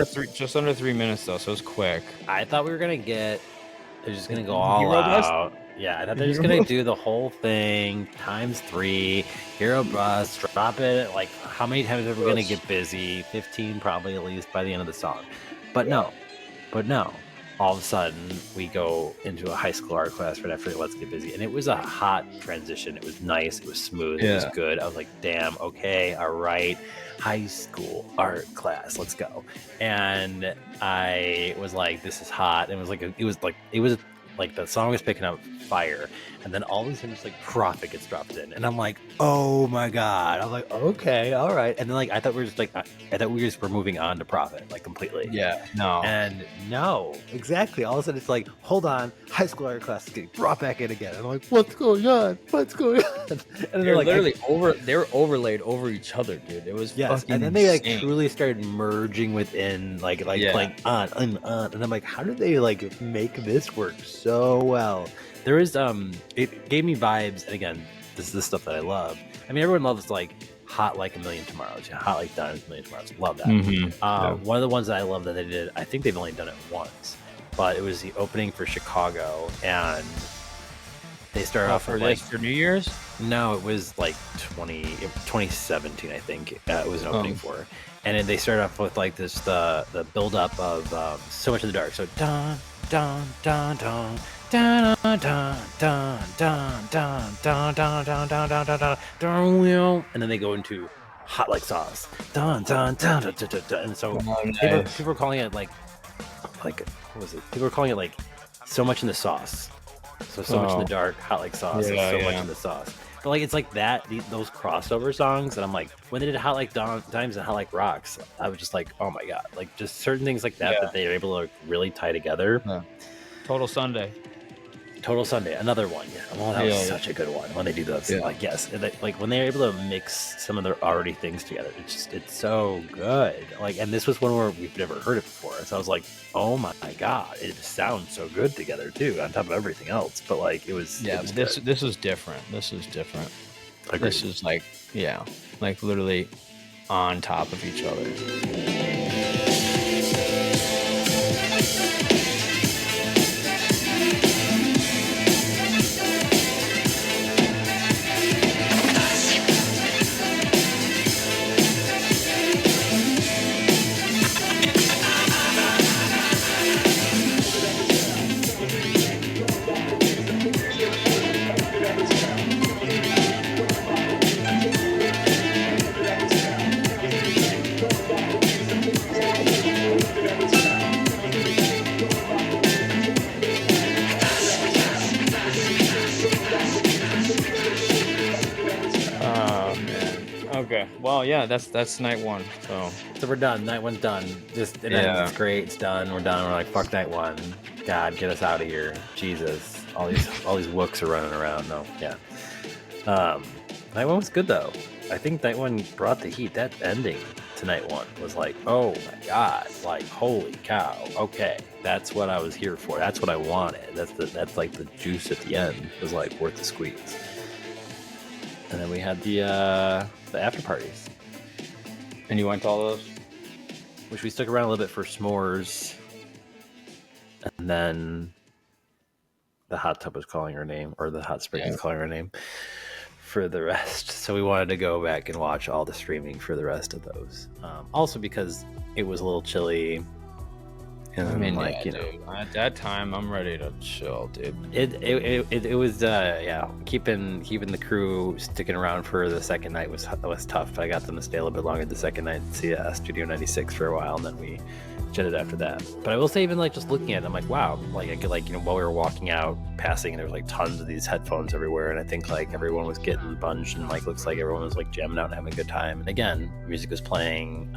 under 3 minutes though, so it's quick. I thought we were gonna get. They're just gonna go all out. Yeah, I thought they're just gonna do the whole thing times 3. Hero Bus, drop it. How many times are we gonna get busy? 15 probably at least by the end of the song. But no. All of a sudden, we go into a high school art class right after Let's Get Busy. And it was a hot transition. It was nice. It was smooth. It was good. I was like, damn, okay, all right. High school art class. Let's go. And I was like, this is hot. And it was the song was picking up fire. And then all of a sudden, just Prophet gets dropped in. And I'm like, oh my God. I'm like, okay, all right. And then I thought we were just were moving on to Prophet, completely. Yeah, no. And no, exactly. All of a sudden, it's hhold on, high school art class is getting brought back in again. And I'm like, what's going on? What's going on? And they're literally they're overlaid over each other, dude. It was fucking and then they insane. truly started merging within, playing on. And I'm like, how did they make this work so well? There is it gave me vibes, and again, this is the stuff that I love. I mean, everyone loves Hot Like a Million Tomorrows, Hot Like Diamonds, A Million Tomorrows. Love that. Mm-hmm. One of the ones that I love that they did, I think they've only done it once, but it was the opening for Chicago, and they started off with for New Year's. No, it was 2017, I think. It was an opening for, and then they started off with the build up of So Much in the Dark. So dun dun dun dun. Dun, dun, dun, dun, dun, dun, dun, dun, dun, dun, dun, dun, dun, and then they go into Hot Like Sauce. Dun, dun, dun, dun, dun, dun, dun. And so people were calling it what was it? People were calling it So Much in the Sauce. So Much in the Dark, Hot Like Sauce, Much in the Sauce. But it's that, those crossover songs, and I'm like, when they did Hot Like Dimes and Hot Like Rocks, I was just like, oh my God, just certain things that they were able to really tie together. Yeah. Total Sunday, another one. Well, that was such a good one when they do those. Yes, and when they're able to mix some of their already things together, it's so good. And this was one where we've never heard it before, so I was like, oh my God, it sounds so good together too, on top of everything else. But it was this is different. This is different. Agreed. This is literally on top of each other. Okay. Well, yeah, that's night one. So we're done. Night one's done. It's great. It's done. We're done. We're like, fuck night one. God, get us out of here. Jesus. all these wooks are running around. No, yeah. Night one was good though. I think night one brought the heat. That ending to night one was like, oh my god, like holy cow. Okay, that's what I was here for. That's what I wanted. That's like the juice at the end was like worth the squeeze. And then we had the after parties. And you went to all those? Which we stuck around a little bit for s'mores. And then the hot tub was calling her name, or the hot spring was calling her name for the rest. So we wanted to go back and watch all the streaming for the rest of those. Also because it was a little chilly. And I mean, like, you know, dude, at that time, I'm ready to chill, dude. It was keeping the crew sticking around for the second night was tough. I got them to stay a little bit longer the second night and see Studio 96 for a while, and then we jetted after that. But I will say, even like just looking at it, I'm like, wow, like I could, like, you know, while we were walking out, passing, and there was like tons of these headphones everywhere, and I think like everyone was getting bunched, and like looks like everyone was like jamming out and having a good time. And again, music was playing,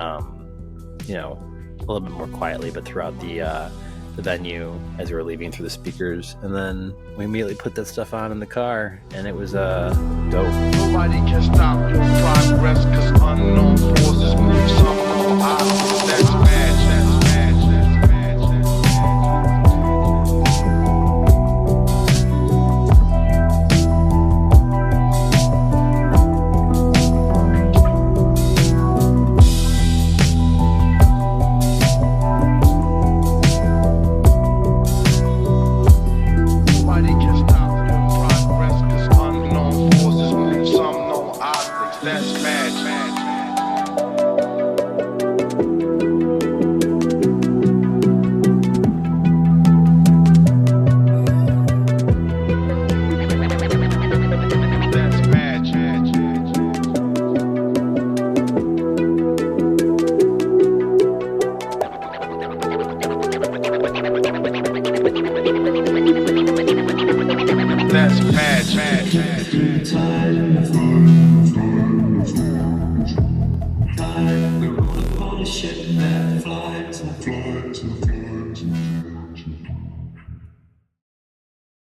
you know, a little bit more quietly, but throughout the venue as we were leaving through the speakers. And then we immediately put that stuff on in the car, and it was dope. Nobody can stop your progress, cause unknown forces move some opposites. That's bad, that's bad, that's bad, Nobody can stop your progress, cause unknown forces move some known objects. That's bad, bad, that's bad, that's bad, bad, bad.